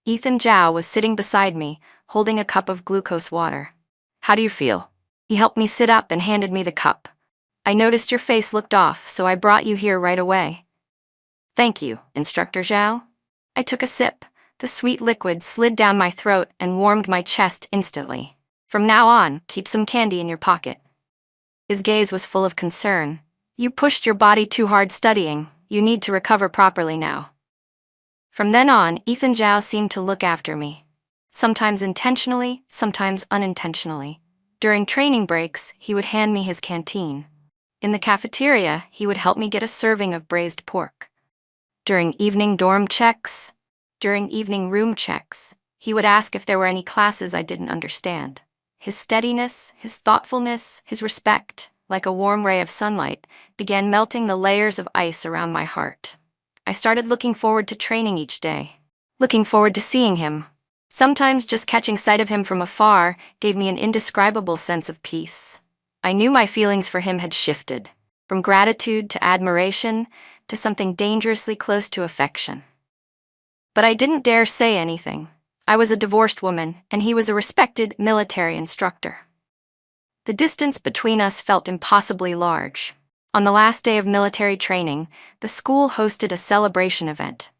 Ethan Zhao was sitting beside me, holding a cup of glucose water. "How do you feel?" He helped me sit up and handed me the cup. "I noticed your face looked off, so I brought you here right away." "Thank you, Instructor Zhao." I took a sip. The sweet liquid slid down my throat and warmed my chest instantly. From now on, keep some candy in your pocket." His gaze was full of concern. "You pushed your body too hard studying. You need to recover properly now." From then on, Ethan Zhao seemed to look after me. Sometimes intentionally, sometimes unintentionally. During training breaks, he would hand me his canteen. In the cafeteria, he would help me get a serving of braised pork. During evening room checks, he would ask if there were any classes I didn't understand. His steadiness, his thoughtfulness, his respect, like a warm ray of sunlight, began melting the layers of ice around my heart. I started looking forward to training each day, looking forward to seeing him. Sometimes just catching sight of him from afar gave me an indescribable sense of peace. I knew my feelings for him had shifted, from gratitude to admiration to something dangerously close to affection. But I didn't dare say anything. I was a divorced woman, and he was a respected military instructor. The distance between us felt impossibly large. On the last day of military training, the school hosted a celebration event.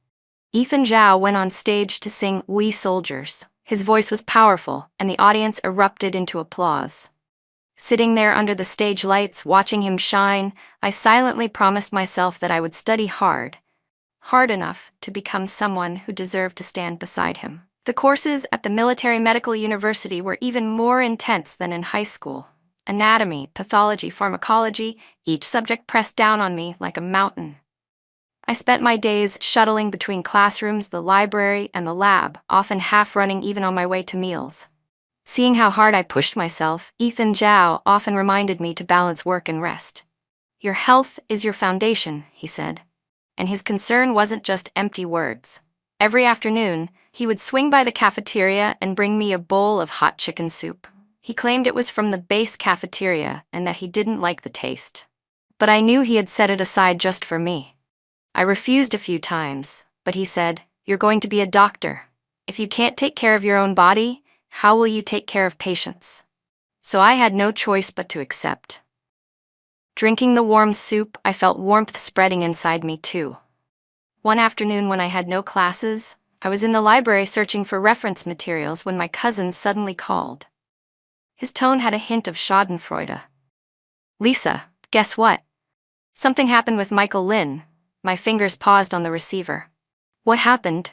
Ethan Zhao went on stage to sing "We Soldiers." His voice was powerful, and the audience erupted into applause. Sitting there under the stage lights, watching him shine, I silently promised myself that I would study hard enough to become someone who deserved to stand beside him. The courses at the Military Medical University were even more intense than in high school. Anatomy, pathology, pharmacology, each subject pressed down on me like a mountain. I spent my days shuttling between classrooms, the library, and the lab, often half-running even on my way to meals. Seeing how hard I pushed myself, Ethan Zhao often reminded me to balance work and rest. "Your health is your foundation," he said. And his concern wasn't just empty words. Every afternoon, he would swing by the cafeteria and bring me a bowl of hot chicken soup. He claimed it was from the base cafeteria and that he didn't like the taste. But I knew he had set it aside just for me. I refused a few times, but he said, "You're going to be a doctor. If you can't take care of your own body, how will you take care of patients?" So I had no choice but to accept. Drinking the warm soup, I felt warmth spreading inside me too. One afternoon when I had no classes, I was in the library searching for reference materials when my cousin suddenly called. His tone had a hint of schadenfreude. "Lisa, guess what? Something happened with Michael Lin." My fingers paused on the receiver. "What happened?"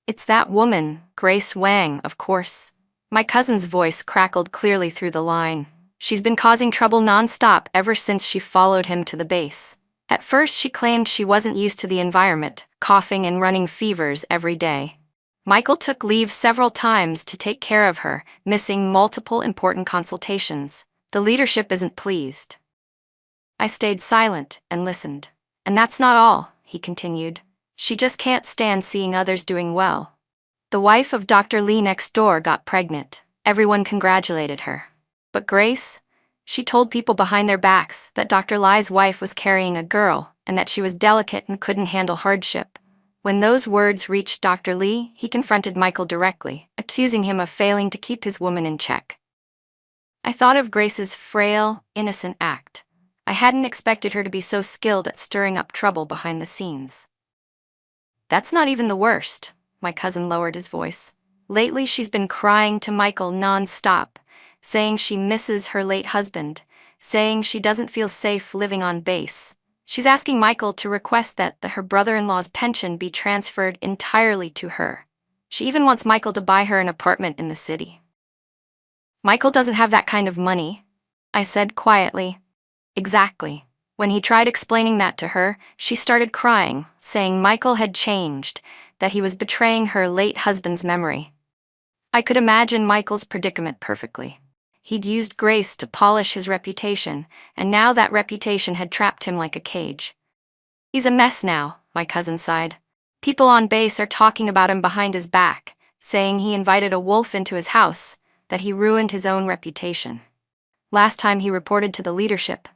"It's that woman, Grace Wang, of course." My cousin's voice crackled clearly through the line. "She's been causing trouble non-stop ever since she followed him to the base. At first she claimed she wasn't used to the environment, coughing and running fevers every day. Michael took leave several times to take care of her, missing multiple important consultations. The leadership isn't pleased." I stayed silent and listened. "And that's not all," he continued. "She just can't stand seeing others doing well. The wife of Dr. Lee next door got pregnant. Everyone congratulated her. But Grace, she told people behind their backs that Dr. Lai's wife was carrying a girl and that she was delicate and couldn't handle hardship. When those words reached Dr. Lee, he confronted Michael directly, accusing him of failing to keep his woman in check. I thought of Grace's frail, innocent act. I hadn't expected her to be so skilled at stirring up trouble behind the scenes. "That's not even the worst," my cousin lowered his voice. "Lately she's been crying to Michael non-stop, saying she misses her late husband, saying she doesn't feel safe living on base. She's asking Michael to request that her brother-in-law's pension be transferred entirely to her. She even wants Michael to buy her an apartment in the city." "Michael doesn't have that kind of money," I said quietly. "Exactly." When he tried explaining that to her, she started crying, saying Michael had changed, that he was betraying her late husband's memory. I could imagine Michael's predicament perfectly. He'd used Grace to polish his reputation, and now that reputation had trapped him like a cage. "He's a mess now," my cousin sighed. "People on base are talking about him behind his back, saying he invited a wolf into his house, that he ruined his own reputation. Last time he reported to the leadership.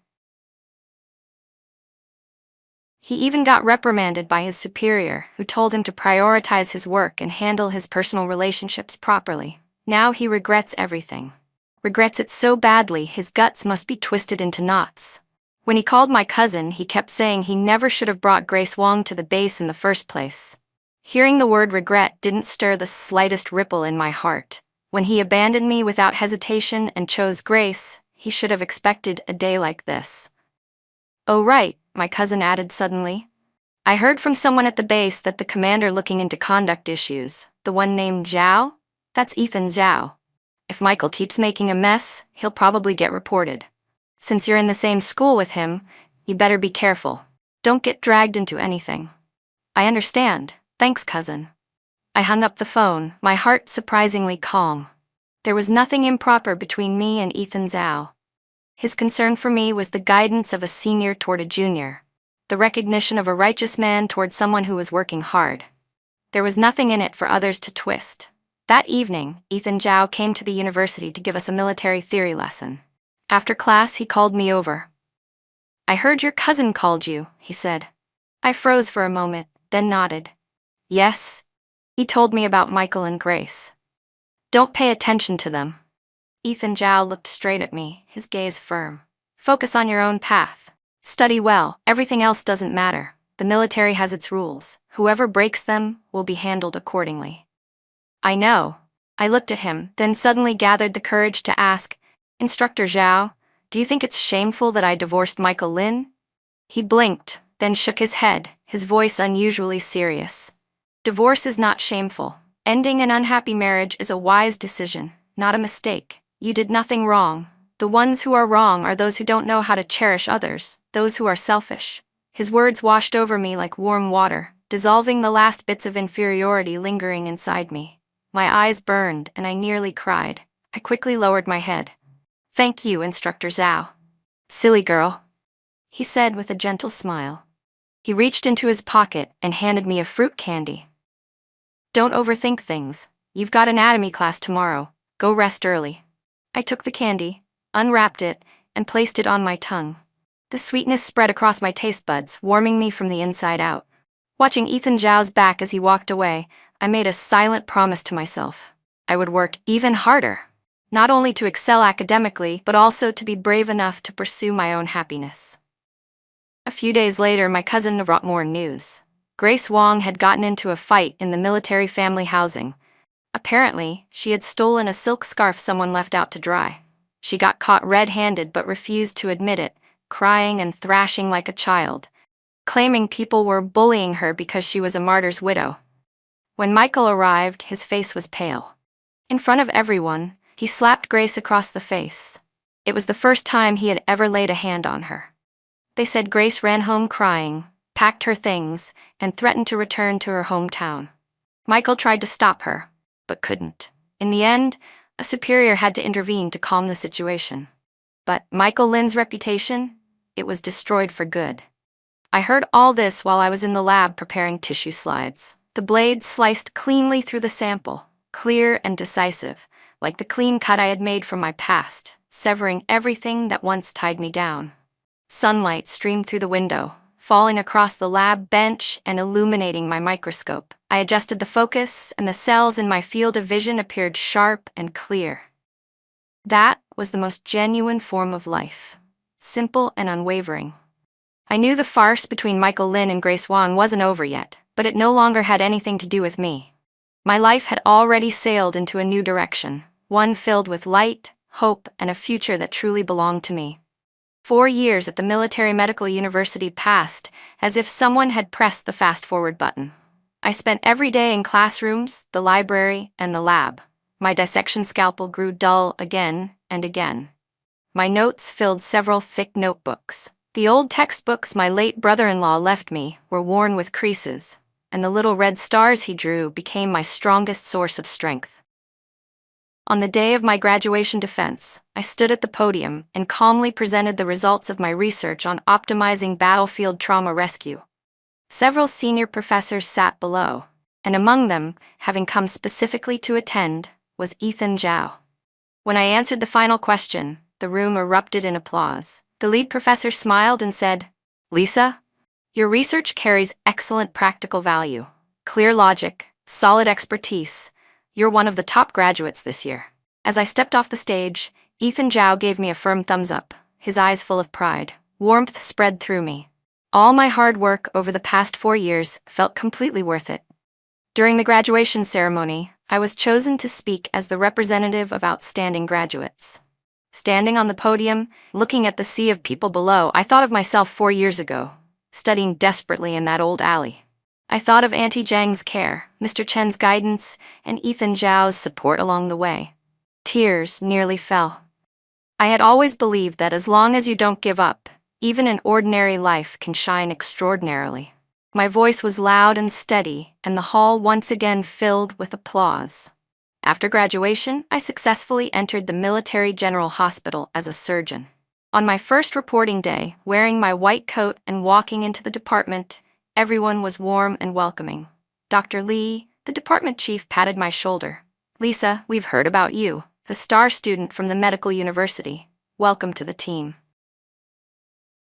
He even got reprimanded by his superior, who told him to prioritize his work and handle his personal relationships properly. Now he regrets everything. Regrets it so badly his guts must be twisted into knots. When he called my cousin, he kept saying he never should have brought Grace Wang to the base in the first place. Hearing the word regret didn't stir the slightest ripple in my heart. When he abandoned me without hesitation and chose Grace, he should have expected a day like this. Oh right, my cousin added suddenly. I heard from someone at the base that the commander looking into conduct issues, the one named Zhao? That's Ethan Zhao. If Michael keeps making a mess, he'll probably get reported. Since you're in the same school with him, you better be careful. Don't get dragged into anything. I understand. Thanks, cousin. I hung up the phone, my heart surprisingly calm. There was nothing improper between me and Ethan Zhao. His concern for me was the guidance of a senior toward a junior, the recognition of a righteous man toward someone who was working hard. There was nothing in it for others to twist. That evening, Ethan Zhao came to the university to give us a military theory lesson. After class, he called me over. I heard your cousin called you, he said. I froze for a moment, then nodded. Yes. He told me about Michael and Grace. Don't pay attention to them. Ethan Zhao looked straight at me, his gaze firm. Focus on your own path. Study well, everything else doesn't matter. The military has its rules. Whoever breaks them will be handled accordingly. I know. I looked at him, then suddenly gathered the courage to ask, Instructor Zhao, do you think it's shameful that I divorced Michael Lin? He blinked, then shook his head, his voice unusually serious. Divorce is not shameful. Ending an unhappy marriage is a wise decision, not a mistake. You did nothing wrong. The ones who are wrong are those who don't know how to cherish others, those who are selfish. His words washed over me like warm water, dissolving the last bits of inferiority lingering inside me. My eyes burned, and I nearly cried. I quickly lowered my head. Thank you, Instructor Zhao. Silly girl, he said with a gentle smile. He reached into his pocket and handed me a fruit candy. Don't overthink things. You've got anatomy class tomorrow. Go rest early. I took the candy, unwrapped it, and placed it on my tongue. The sweetness spread across my taste buds, warming me from the inside out. Watching Ethan Zhao's back as he walked away, I made a silent promise to myself. I would work even harder, not only to excel academically, but also to be brave enough to pursue my own happiness. A few days later, my cousin brought more news. Grace Wong had gotten into a fight in the military family housing. Apparently, she had stolen a silk scarf someone left out to dry. She got caught red-handed but refused to admit it, crying and thrashing like a child, claiming people were bullying her because she was a martyr's widow. When Michael arrived, his face was pale. In front of everyone, he slapped Grace across the face. It was the first time he had ever laid a hand on her. They said Grace ran home crying, packed her things, and threatened to return to her hometown. Michael tried to stop her, but couldn't. In the end, a superior had to intervene to calm the situation. But Michael Lin's reputation? It was destroyed for good. I heard all this while I was in the lab preparing tissue slides. The blade sliced cleanly through the sample, clear and decisive, like the clean cut I had made from my past, severing everything that once tied me down. Sunlight streamed through the window, falling across the lab bench and illuminating my microscope. I adjusted the focus, and the cells in my field of vision appeared sharp and clear. That was the most genuine form of life, simple and unwavering. I knew the farce between Michael Lin and Grace Wong wasn't over yet, but it no longer had anything to do with me. My life had already sailed into a new direction, one filled with light, hope, and a future that truly belonged to me. 4 years at the Military Medical University passed as if someone had pressed the fast-forward button. I spent every day in classrooms, the library, and the lab. My dissection scalpel grew dull again and again. My notes filled several thick notebooks. The old textbooks my late brother-in-law left me were worn with creases, and the little red stars he drew became my strongest source of strength. On the day of my graduation defense, I stood at the podium and calmly presented the results of my research on optimizing battlefield trauma rescue. Several senior professors sat below, and among them, having come specifically to attend, was Ethan Zhao. When I answered the final question, the room erupted in applause. The lead professor smiled and said, "Lisa, your research carries excellent practical value, clear logic, solid expertise. You're one of the top graduates this year." As I stepped off the stage, Ethan Zhao gave me a firm thumbs up, his eyes full of pride. Warmth spread through me. All my hard work over the past 4 years felt completely worth it. During the graduation ceremony, I was chosen to speak as the representative of outstanding graduates. Standing on the podium, looking at the sea of people below, I thought of myself 4 years ago, studying desperately in that old alley. I thought of Auntie Zhang's care, Mr. Chen's guidance, and Ethan Zhao's support along the way. Tears nearly fell. I had always believed that as long as you don't give up, even an ordinary life can shine extraordinarily. My voice was loud and steady, and the hall once again filled with applause. After graduation, I successfully entered the Military General Hospital as a surgeon. On my first reporting day, wearing my white coat and walking into the department, everyone was warm and welcoming. Dr. Li, the department chief, patted my shoulder. "Lisa, we've heard about you, the star student from the medical university. Welcome to the team."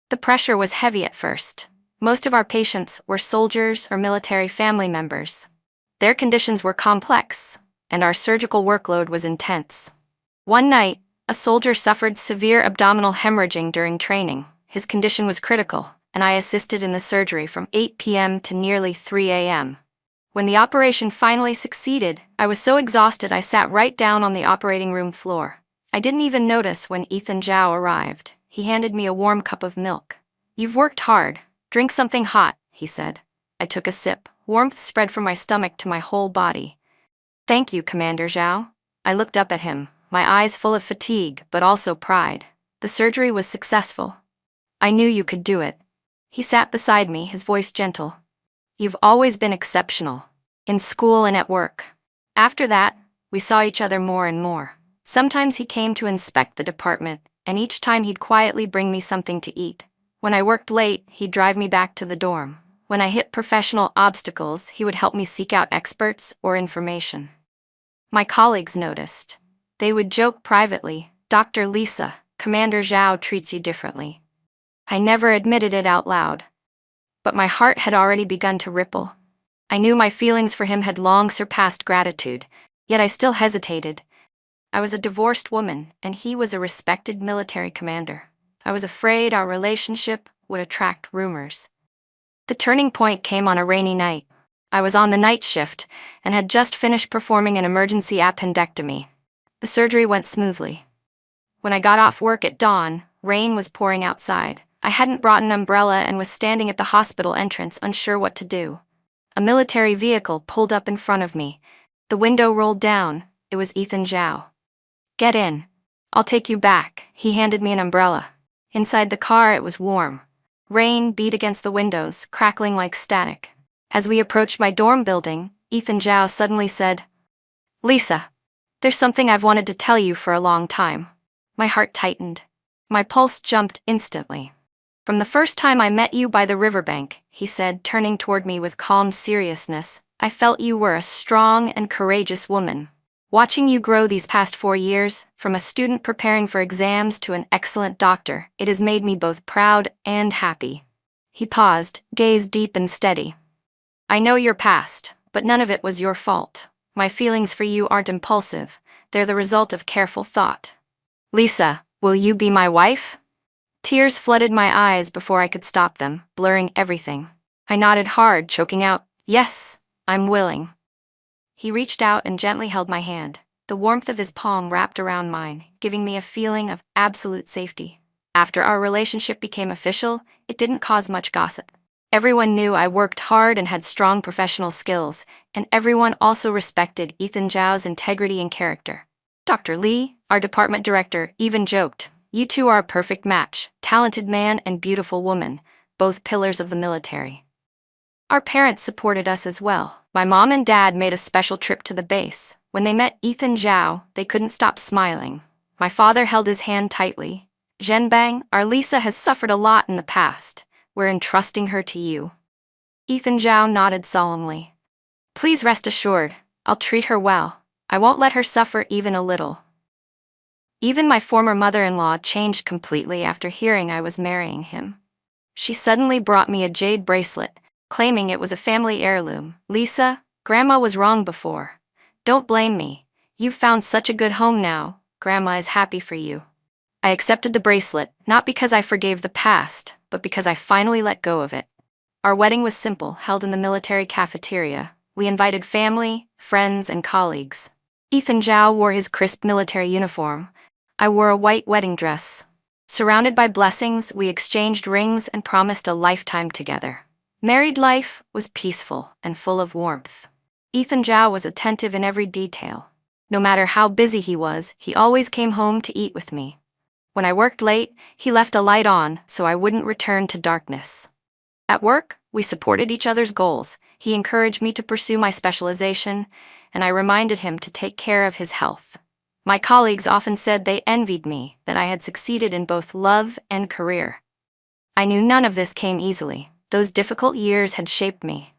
The pressure was heavy at first. Most of our patients were soldiers or military family members. Their conditions were complex, and our surgical workload was intense. One night, a soldier suffered severe abdominal hemorrhaging during training. His condition was critical, and I assisted in the surgery from 8 p.m. to nearly 3 a.m. When the operation finally succeeded, I was so exhausted I sat right down on the operating room floor. I didn't even notice when Ethan Zhao arrived. He handed me a warm cup of milk. "You've worked hard. Drink something hot," he said. I took a sip. Warmth spread from my stomach to my whole body. "Thank you, Commander Zhao." I looked up at him, my eyes full of fatigue but also pride. "The surgery was successful. I knew you could do it." He sat beside me, his voice gentle. "You've always been exceptional, in school and at work." After that, we saw each other more and more. Sometimes he came to inspect the department, and each time he'd quietly bring me something to eat. When I worked late, he'd drive me back to the dorm. When I hit professional obstacles, he would help me seek out experts or information. My colleagues noticed. They would joke privately, "Dr. Lisa, Commander Zhao treats you differently." I never admitted it out loud. But my heart had already begun to ripple. I knew my feelings for him had long surpassed gratitude, yet I still hesitated. I was a divorced woman, and he was a respected military commander. I was afraid our relationship would attract rumors. The turning point came on a rainy night. I was on the night shift and had just finished performing an emergency appendectomy. The surgery went smoothly. When I got off work at dawn, rain was pouring outside. I hadn't brought an umbrella and was standing at the hospital entrance, unsure what to do. A military vehicle pulled up in front of me. The window rolled down. It was Ethan Zhao. "Get in. I'll take you back." He handed me an umbrella. Inside the car, it was warm. Rain beat against the windows, crackling like static. As we approached my dorm building, Ethan Zhao suddenly said, "Lisa, there's something I've wanted to tell you for a long time." My heart tightened. My pulse jumped instantly. "From the first time I met you by the riverbank," he said, turning toward me with calm seriousness, "I felt you were a strong and courageous woman. Watching you grow these past 4 years, from a student preparing for exams to an excellent doctor, it has made me both proud and happy." He paused, gaze deep and steady. "I know your past, but none of it was your fault. My feelings for you aren't impulsive. They're the result of careful thought. Lisa, will you be my wife?" Tears flooded my eyes before I could stop them, blurring everything. I nodded hard, choking out, "Yes, I'm willing." He reached out and gently held my hand. The warmth of his palm wrapped around mine, giving me a feeling of absolute safety. After our relationship became official, it didn't cause much gossip. Everyone knew I worked hard and had strong professional skills, and everyone also respected Ethan Zhao's integrity and character. Dr. Li, our department director, even joked, "You two are a perfect match, talented man and beautiful woman, both pillars of the military." Our parents supported us as well. My mom and dad made a special trip to the base. When they met Ethan Zhao, they couldn't stop smiling. My father held his hand tightly. "Zhenbang, our Lisa has suffered a lot in the past. We're entrusting her to you." Ethan Zhao nodded solemnly. "Please rest assured, I'll treat her well. I won't let her suffer even a little." Even my former mother-in-law changed completely after hearing I was marrying him. She suddenly brought me a jade bracelet, claiming it was a family heirloom. "Lisa, Grandma was wrong before. Don't blame me. You've found such a good home now. Grandma is happy for you." I accepted the bracelet, not because I forgave the past, but because I finally let go of it. Our wedding was simple, held in the military cafeteria, We invited family, friends, and colleagues. Ethan Zhao wore his crisp military uniform. I wore a white wedding dress. Surrounded by blessings, we exchanged rings and promised a lifetime together. Married life was peaceful and full of warmth. Ethan Zhao was attentive in every detail. No matter how busy he was, he always came home to eat with me. When I worked late, he left a light on so I wouldn't return to darkness. At work, we supported each other's goals. He encouraged me to pursue my specialization, and I reminded him to take care of his health. My colleagues often said they envied me, that I had succeeded in both love and career. I knew none of this came easily. Those difficult years had shaped me.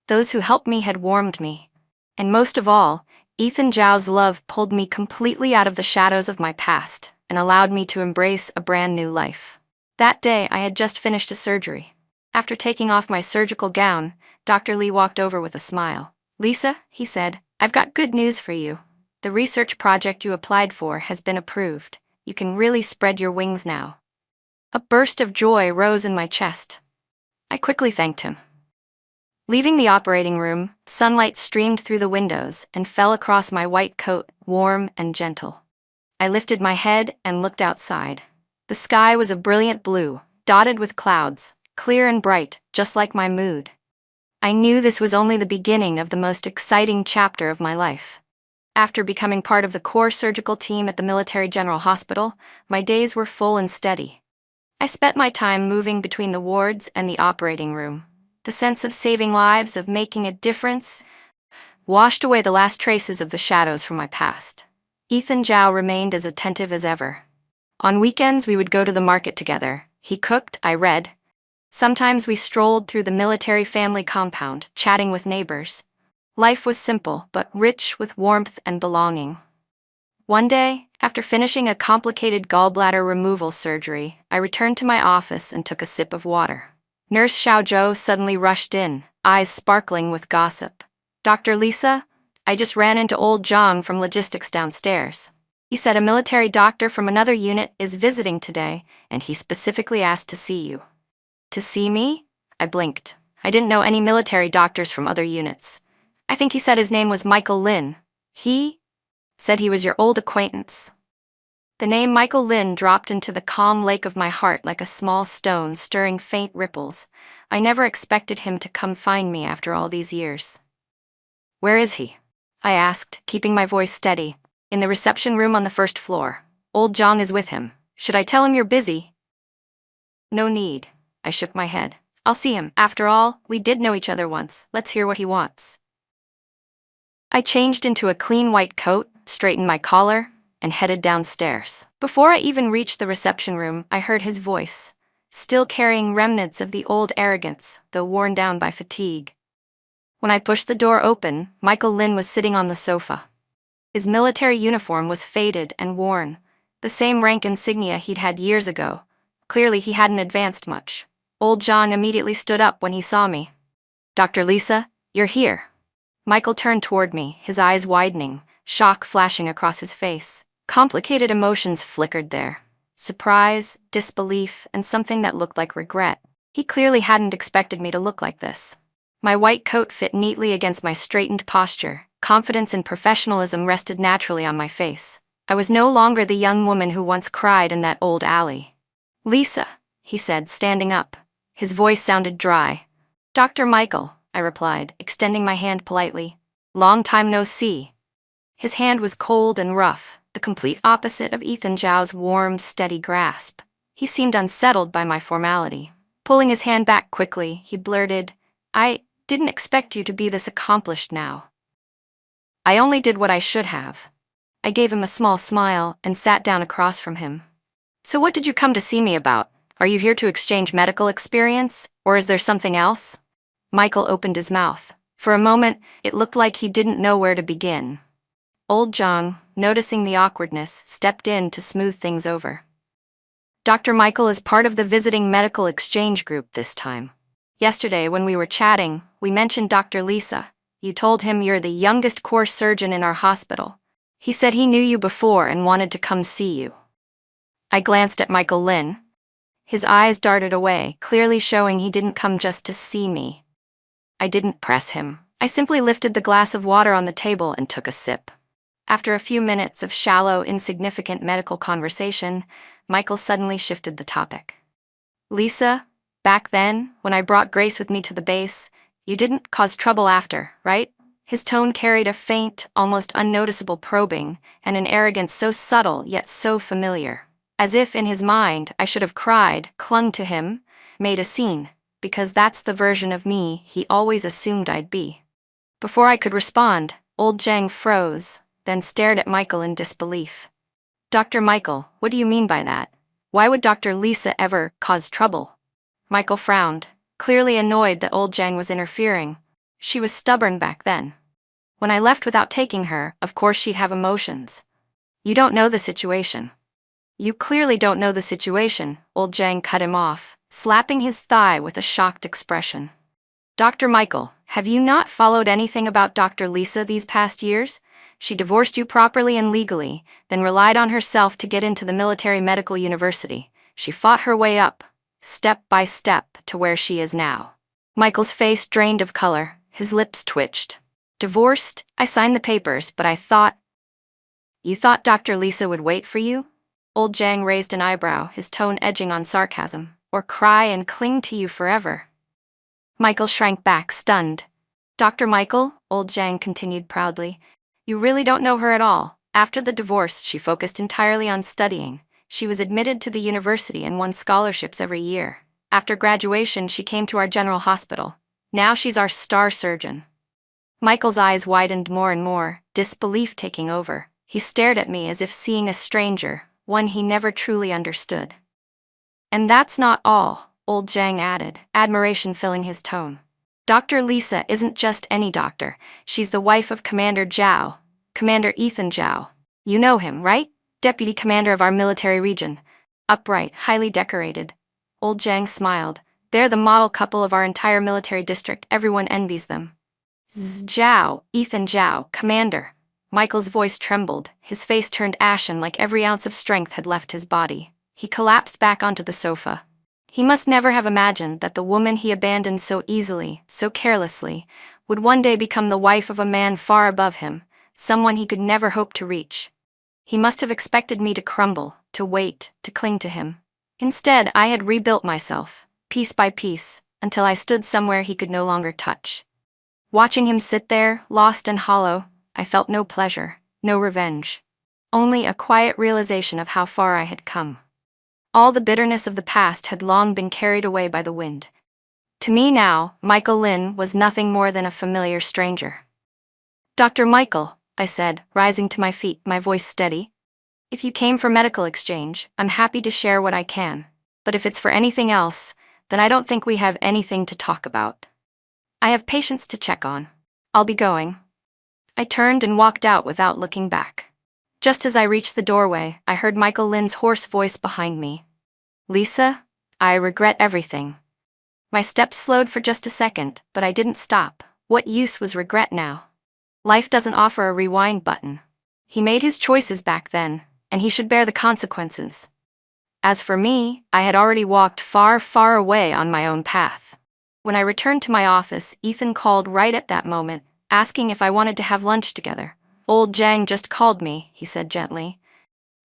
Those who helped me had warmed me. And most of all, Ethan Zhao's love pulled me completely out of the shadows of my past and allowed me to embrace a brand new life. That day, I had just finished a surgery. After taking off my surgical gown, Dr. Lee walked over with a smile. "Lisa," he said, "I've got good news for you. The research project you applied for has been approved. You can really spread your wings now." A burst of joy rose in my chest. I quickly thanked him. Leaving the operating room, sunlight streamed through the windows and fell across my white coat, warm and gentle. I lifted my head and looked outside. The sky was a brilliant blue, dotted with clouds, clear and bright, just like my mood. I knew this was only the beginning of the most exciting chapter of my life. After becoming part of the core surgical team at the Military General Hospital, my days were full and steady. I spent my time moving between the wards and the operating room. The sense of saving lives, of making a difference, washed away the last traces of the shadows from my past. Ethan Zhao remained as attentive as ever. On weekends, we would go to the market together. He cooked, I read. Sometimes we strolled through the military family compound, chatting with neighbors. Life was simple, but rich with warmth and belonging. One day, after finishing a complicated gallbladder removal surgery, I returned to my office and took a sip of water. Nurse Xiao Zhou suddenly rushed in, eyes sparkling with gossip. "Dr. Lisa, I just ran into old Zhang from logistics downstairs. He said a military doctor from another unit is visiting today, and he specifically asked to see you." "To see me?" I blinked. I didn't know any military doctors from other units. "I think he said his name was Michael Lin." "He said he was your old acquaintance." The name Michael Lin dropped into the calm lake of my heart like a small stone, stirring faint ripples. I never expected him to come find me after all these years. "Where is he?" I asked, keeping my voice steady. "In the reception room on the first floor. Old Zhang is with him. Should I tell him you're busy?" "No need." I shook my head. "I'll see him. After all, we did know each other once. Let's hear what he wants." I changed into a clean white coat, straightened my collar, and headed downstairs. Before I even reached the reception room, I heard his voice, still carrying remnants of the old arrogance, though worn down by fatigue. When I pushed the door open, Michael Lin was sitting on the sofa. His military uniform was faded and worn, the same rank insignia he'd had years ago. Clearly he hadn't advanced much. Old John immediately stood up when he saw me. "Dr. Lisa, you're here." Michael turned toward me, his eyes widening, shock flashing across his face. Complicated emotions flickered there. Surprise, disbelief, and something that looked like regret. He clearly hadn't expected me to look like this. My white coat fit neatly against my straightened posture. Confidence and professionalism rested naturally on my face. I was no longer the young woman who once cried in that old alley. "Lisa," he said, standing up. His voice sounded dry. "Dr. Michael," I replied, extending my hand politely. "Long time no see." His hand was cold and rough, the complete opposite of Ethan Zhao's warm, steady grasp. He seemed unsettled by my formality. Pulling his hand back quickly, he blurted, "I didn't expect you to be this accomplished now." "I only did what I should have." I gave him a small smile and sat down across from him. "So what did you come to see me about? Are you here to exchange medical experience, or is there something else?" Michael opened his mouth. For a moment, it looked like he didn't know where to begin. Old Zhang, noticing the awkwardness, stepped in to smooth things over. "Dr. Michael is part of the visiting medical exchange group this time. Yesterday, when we were chatting, we mentioned Dr. Lisa. You told him you're the youngest core surgeon in our hospital. He said he knew you before and wanted to come see you." I glanced at Michael Lin. His eyes darted away, clearly showing he didn't come just to see me. I didn't press him. I simply lifted the glass of water on the table and took a sip. After a few minutes of shallow, insignificant medical conversation, Michael suddenly shifted the topic. Lisa, back then, when I brought Grace with me to the base, you didn't cause trouble after, right? His tone carried a faint, almost unnoticeable probing, and an arrogance so subtle yet so familiar. As if in his mind I should have cried, clung to him, made a scene, because that's the version of me he always assumed I'd be. Before I could respond, old Zhang froze, then stared at Michael in disbelief. Dr. Michael, what do you mean by that? Why would Dr. Lisa ever cause trouble? Michael frowned, clearly annoyed that old Zhang was interfering. She was stubborn back then. When I left without taking her, of course she'd have emotions. You don't know the situation. You clearly don't know the situation, old Zhang cut him off, slapping his thigh with a shocked expression. Dr. Michael, have you not followed anything about Dr. Lisa these past years? She divorced you properly and legally, then relied on herself to get into the military medical university. She fought her way up, step by step, to where she is now. Michael's face drained of color, his lips twitched. Divorced? I signed the papers, but I thought... You thought Dr. Lisa would wait for you? Old Zhang raised an eyebrow, his tone edging on sarcasm. Or cry and cling to you forever. Michael shrank back, stunned. Dr. Michael, old Zhang continued proudly, you really don't know her at all. After the divorce, she focused entirely on studying. She was admitted to the university and won scholarships every year. After graduation, she came to our general hospital. Now she's our star surgeon. Michael's eyes widened more and more, disbelief taking over. He stared at me as if seeing a stranger, one he never truly understood. And that's not all, old Zhang added, admiration filling his tone. Dr. Lisa isn't just any doctor. She's the wife of Commander Zhao, Commander Ethan Zhao. You know him, right? Deputy commander of our military region. Upright, highly decorated. Old Zhang smiled. They're the model couple of our entire military district. Everyone envies them. Zhao, Ethan Zhao, commander. Michael's voice trembled. His face turned ashen like every ounce of strength had left his body. He collapsed back onto the sofa. He must never have imagined that the woman he abandoned so easily, so carelessly, would one day become the wife of a man far above him, someone he could never hope to reach. He must have expected me to crumble, to wait, to cling to him. Instead, I had rebuilt myself, piece by piece, until I stood somewhere he could no longer touch. Watching him sit there, lost and hollow, I felt no pleasure, no revenge. Only a quiet realization of how far I had come. All the bitterness of the past had long been carried away by the wind. To me now, Michael Lin was nothing more than a familiar stranger. Dr. Michael, I said, rising to my feet, my voice steady. If you came for medical exchange, I'm happy to share what I can. But if it's for anything else, then I don't think we have anything to talk about. I have patients to check on. I'll be going. I turned and walked out without looking back. Just as I reached the doorway, I heard Michael Lin's hoarse voice behind me. Lisa, I regret everything. My steps slowed for just a second, but I didn't stop. What use was regret now? Life doesn't offer a rewind button. He made his choices back then, and he should bear the consequences. As for me, I had already walked far, far away on my own path. When I returned to my office, Ethan called right at that moment, asking if I wanted to have lunch together. Old Zhang just called me, he said gently.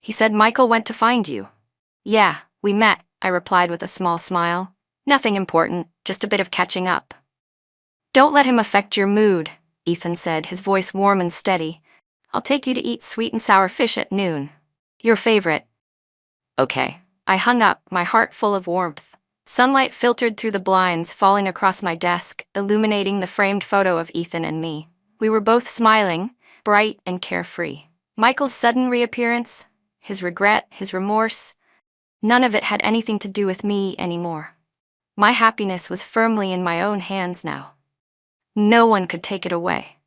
He said Michael went to find you. Yeah, we met, I replied with a small smile. Nothing important, just a bit of catching up. Don't let him affect your mood, Ethan said, his voice warm and steady. I'll take you to eat sweet and sour fish at noon. Your favorite. Okay. I hung up, my heart full of warmth. Sunlight filtered through the blinds, falling across my desk, illuminating the framed photo of Ethan and me. We were both smiling, bright and carefree. Michael's sudden reappearance, his regret, his remorse, none of it had anything to do with me anymore. My happiness was firmly in my own hands now. No one could take it away.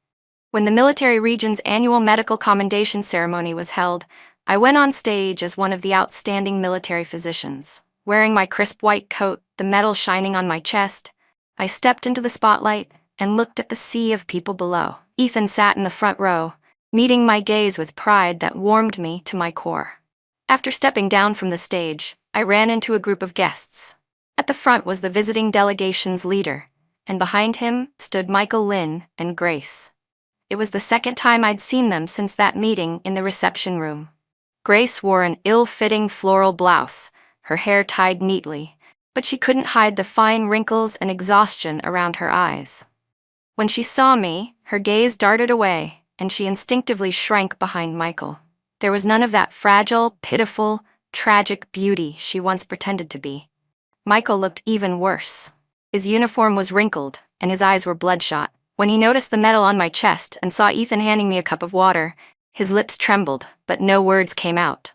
When the military region's annual medical commendation ceremony was held, I went on stage as one of the outstanding military physicians. Wearing my crisp white coat, the medal shining on my chest, I stepped into the spotlight and looked at the sea of people below. Ethan sat in the front row, meeting my gaze with pride that warmed me to my core. After stepping down from the stage, I ran into a group of guests. At the front was the visiting delegation's leader, and behind him stood Michael, Lynn, and Grace. It was the second time I'd seen them since that meeting in the reception room. Grace wore an ill-fitting floral blouse, her hair tied neatly, but she couldn't hide the fine wrinkles and exhaustion around her eyes. When she saw me, her gaze darted away, and she instinctively shrank behind Michael. There was none of that fragile, pitiful, tragic beauty she once pretended to be. Michael looked even worse. His uniform was wrinkled, and his eyes were bloodshot. When he noticed the medal on my chest and saw Ethan handing me a cup of water, his lips trembled, but no words came out.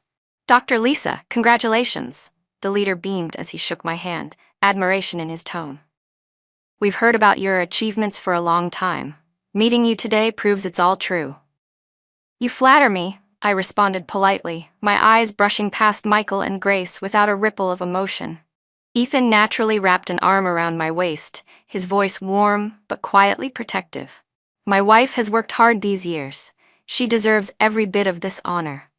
"Dr. Lisa, congratulations." The leader beamed as he shook my hand, admiration in his tone. "We've heard about your achievements for a long time. Meeting you today proves it's all true." "You flatter me," I responded politely, my eyes brushing past Michael and Grace without a ripple of emotion. Ethan naturally wrapped an arm around my waist, his voice warm but quietly protective. "My wife has worked hard these years. She deserves every bit of this honor."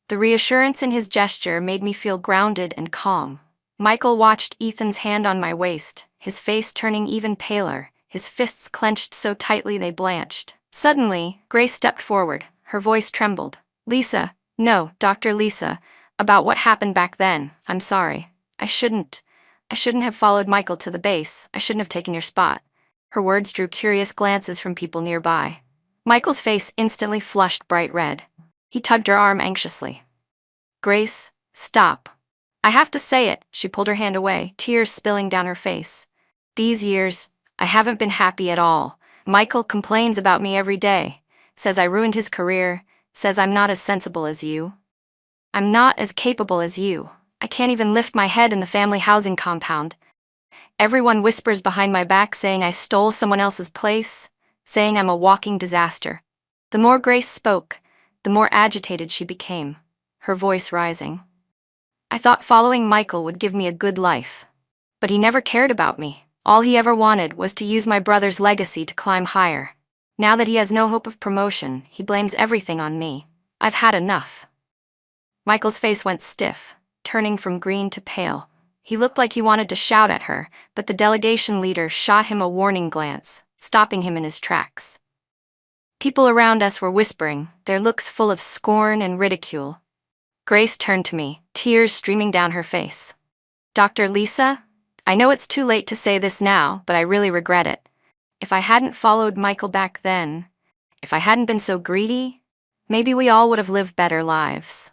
The reassurance in his gesture made me feel grounded and calm. Michael watched Ethan's hand on my waist, his face turning even paler, his fists clenched so tightly they blanched. Suddenly, Grace stepped forward, her voice trembled. "Lisa, no, Dr. Lisa, about what happened back then, I'm sorry. I shouldn't have followed Michael to the base. I shouldn't have taken your spot." Her words drew curious glances from people nearby. Michael's face instantly flushed bright red. He tugged her arm anxiously. "Grace, stop. I have to say it." She pulled her hand away, tears spilling down her face. "These years, I haven't been happy at all. Michael complains about me every day, says I ruined his career, says I'm not as sensible as you. I'm not as capable as you. I can't even lift my head in the family housing compound. Everyone whispers behind my back saying I stole someone else's place, saying I'm a walking disaster." The more Grace spoke, the more agitated she became, her voice rising. "I thought following Michael would give me a good life. But he never cared about me. All he ever wanted was to use my brother's legacy to climb higher. Now that he has no hope of promotion, he blames everything on me. I've had enough." Michael's face went stiff, turning from green to pale. He looked like he wanted to shout at her, but the delegation leader shot him a warning glance, stopping him in his tracks. People around us were whispering, their looks full of scorn and ridicule. Grace turned to me, tears streaming down her face. "Dr. Lisa, I know it's too late to say this now, but I really regret it. If I hadn't followed Michael back then, if I hadn't been so greedy, maybe we all would have lived better lives."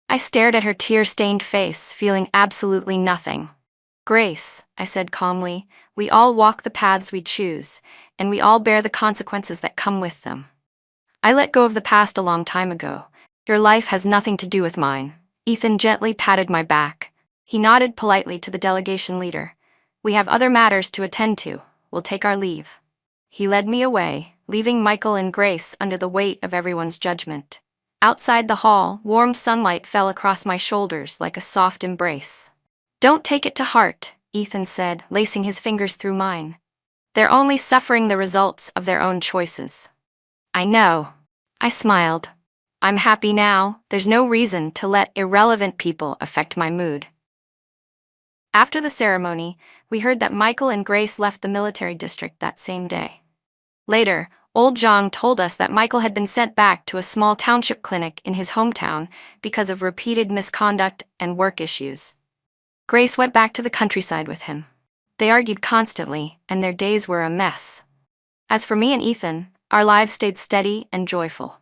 I stared at her tear-stained face, feeling absolutely nothing. "Grace," I said calmly, "we all walk the paths we choose, and we all bear the consequences that come with them. I let go of the past a long time ago. Your life has nothing to do with mine." Ethan gently patted my back. He nodded politely to the delegation leader. "We have other matters to attend to. We'll take our leave." He led me away, leaving Michael and Grace under the weight of everyone's judgment. Outside the hall, warm sunlight fell across my shoulders like a soft embrace. "Don't take it to heart," Ethan said, lacing his fingers through mine. "They're only suffering the results of their own choices." "I know." I smiled. "I'm happy now. There's no reason to let irrelevant people affect my mood." After the ceremony, we heard that Michael and Grace left the military district that same day. Later, Old Zhang told us that Michael had been sent back to a small township clinic in his hometown because of repeated misconduct and work issues. Grace went back to the countryside with him. They argued constantly, and their days were a mess. As for me and Ethan, our lives stayed steady and joyful.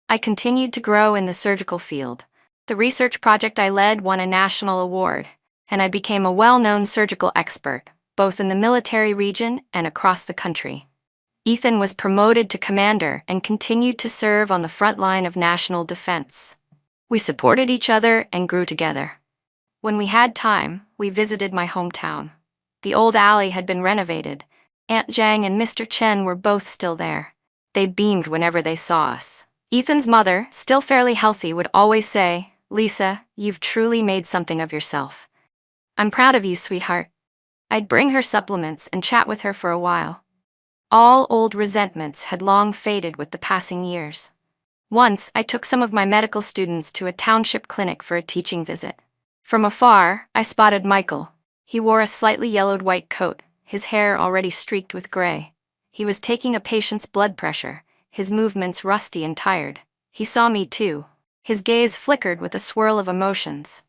I continued to grow in the surgical field. The research project I led won a national award, and I became a well-known surgical expert, both in the military region and across the country. Ethan was promoted to commander and continued to serve on the front line of national defense. We supported each other and grew together. When we had time, we visited my hometown. The old alley had been renovated. Aunt Zhang and Mr. Chen were both still there. They beamed whenever they saw us. Ethan's mother, still fairly healthy, would always say, "Lisa, you've truly made something of yourself. I'm proud of you, sweetheart." I'd bring her supplements and chat with her for a while. All old resentments had long faded with the passing years. Once, I took some of my medical students to a township clinic for a teaching visit. From afar, I spotted Michael. He wore a slightly yellowed white coat, his hair already streaked with gray. He was taking a patient's blood pressure, his movements rusty and tired. He saw me too. His gaze flickered with a swirl of emotions.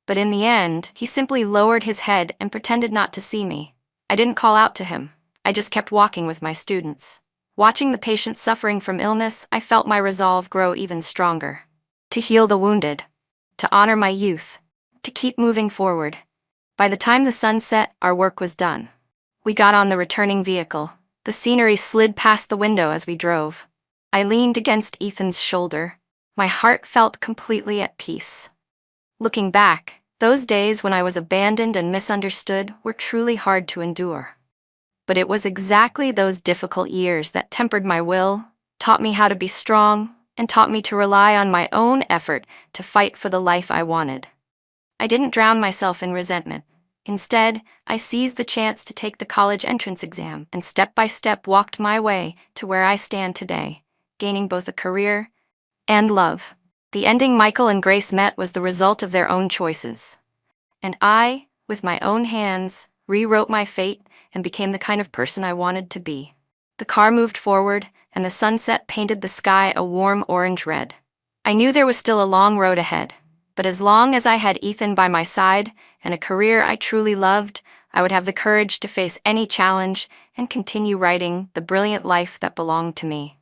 But in the end, he simply lowered his head and pretended not to see me. I didn't call out to him. I just kept walking with my students. Watching the patient suffering from illness, I felt my resolve grow even stronger. To heal the wounded. To honor my youth. To keep moving forward. By the time the sun set, our work was done. We got on the returning vehicle. The scenery slid past the window as we drove. I leaned against Ethan's shoulder. My heart felt completely at peace. Looking back, those days when I was abandoned and misunderstood were truly hard to endure. But it was exactly those difficult years that tempered my will, taught me how to be strong, and taught me to rely on my own effort to fight for the life I wanted. I didn't drown myself in resentment. Instead, I seized the chance to take the college entrance exam and step by step walked my way to where I stand today, gaining both a career and love. The ending Michael and Grace met was the result of their own choices. And I, with my own hands, rewrote my fate and became the kind of person I wanted to be. The car moved forward, and the sunset painted the sky a warm orange red. I knew there was still a long road ahead, but as long as I had Ethan by my side and a career I truly loved, I would have the courage to face any challenge and continue writing the brilliant life that belonged to me.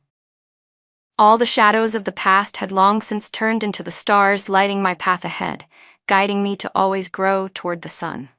All the shadows of the past had long since turned into the stars lighting my path ahead, guiding me to always grow toward the sun.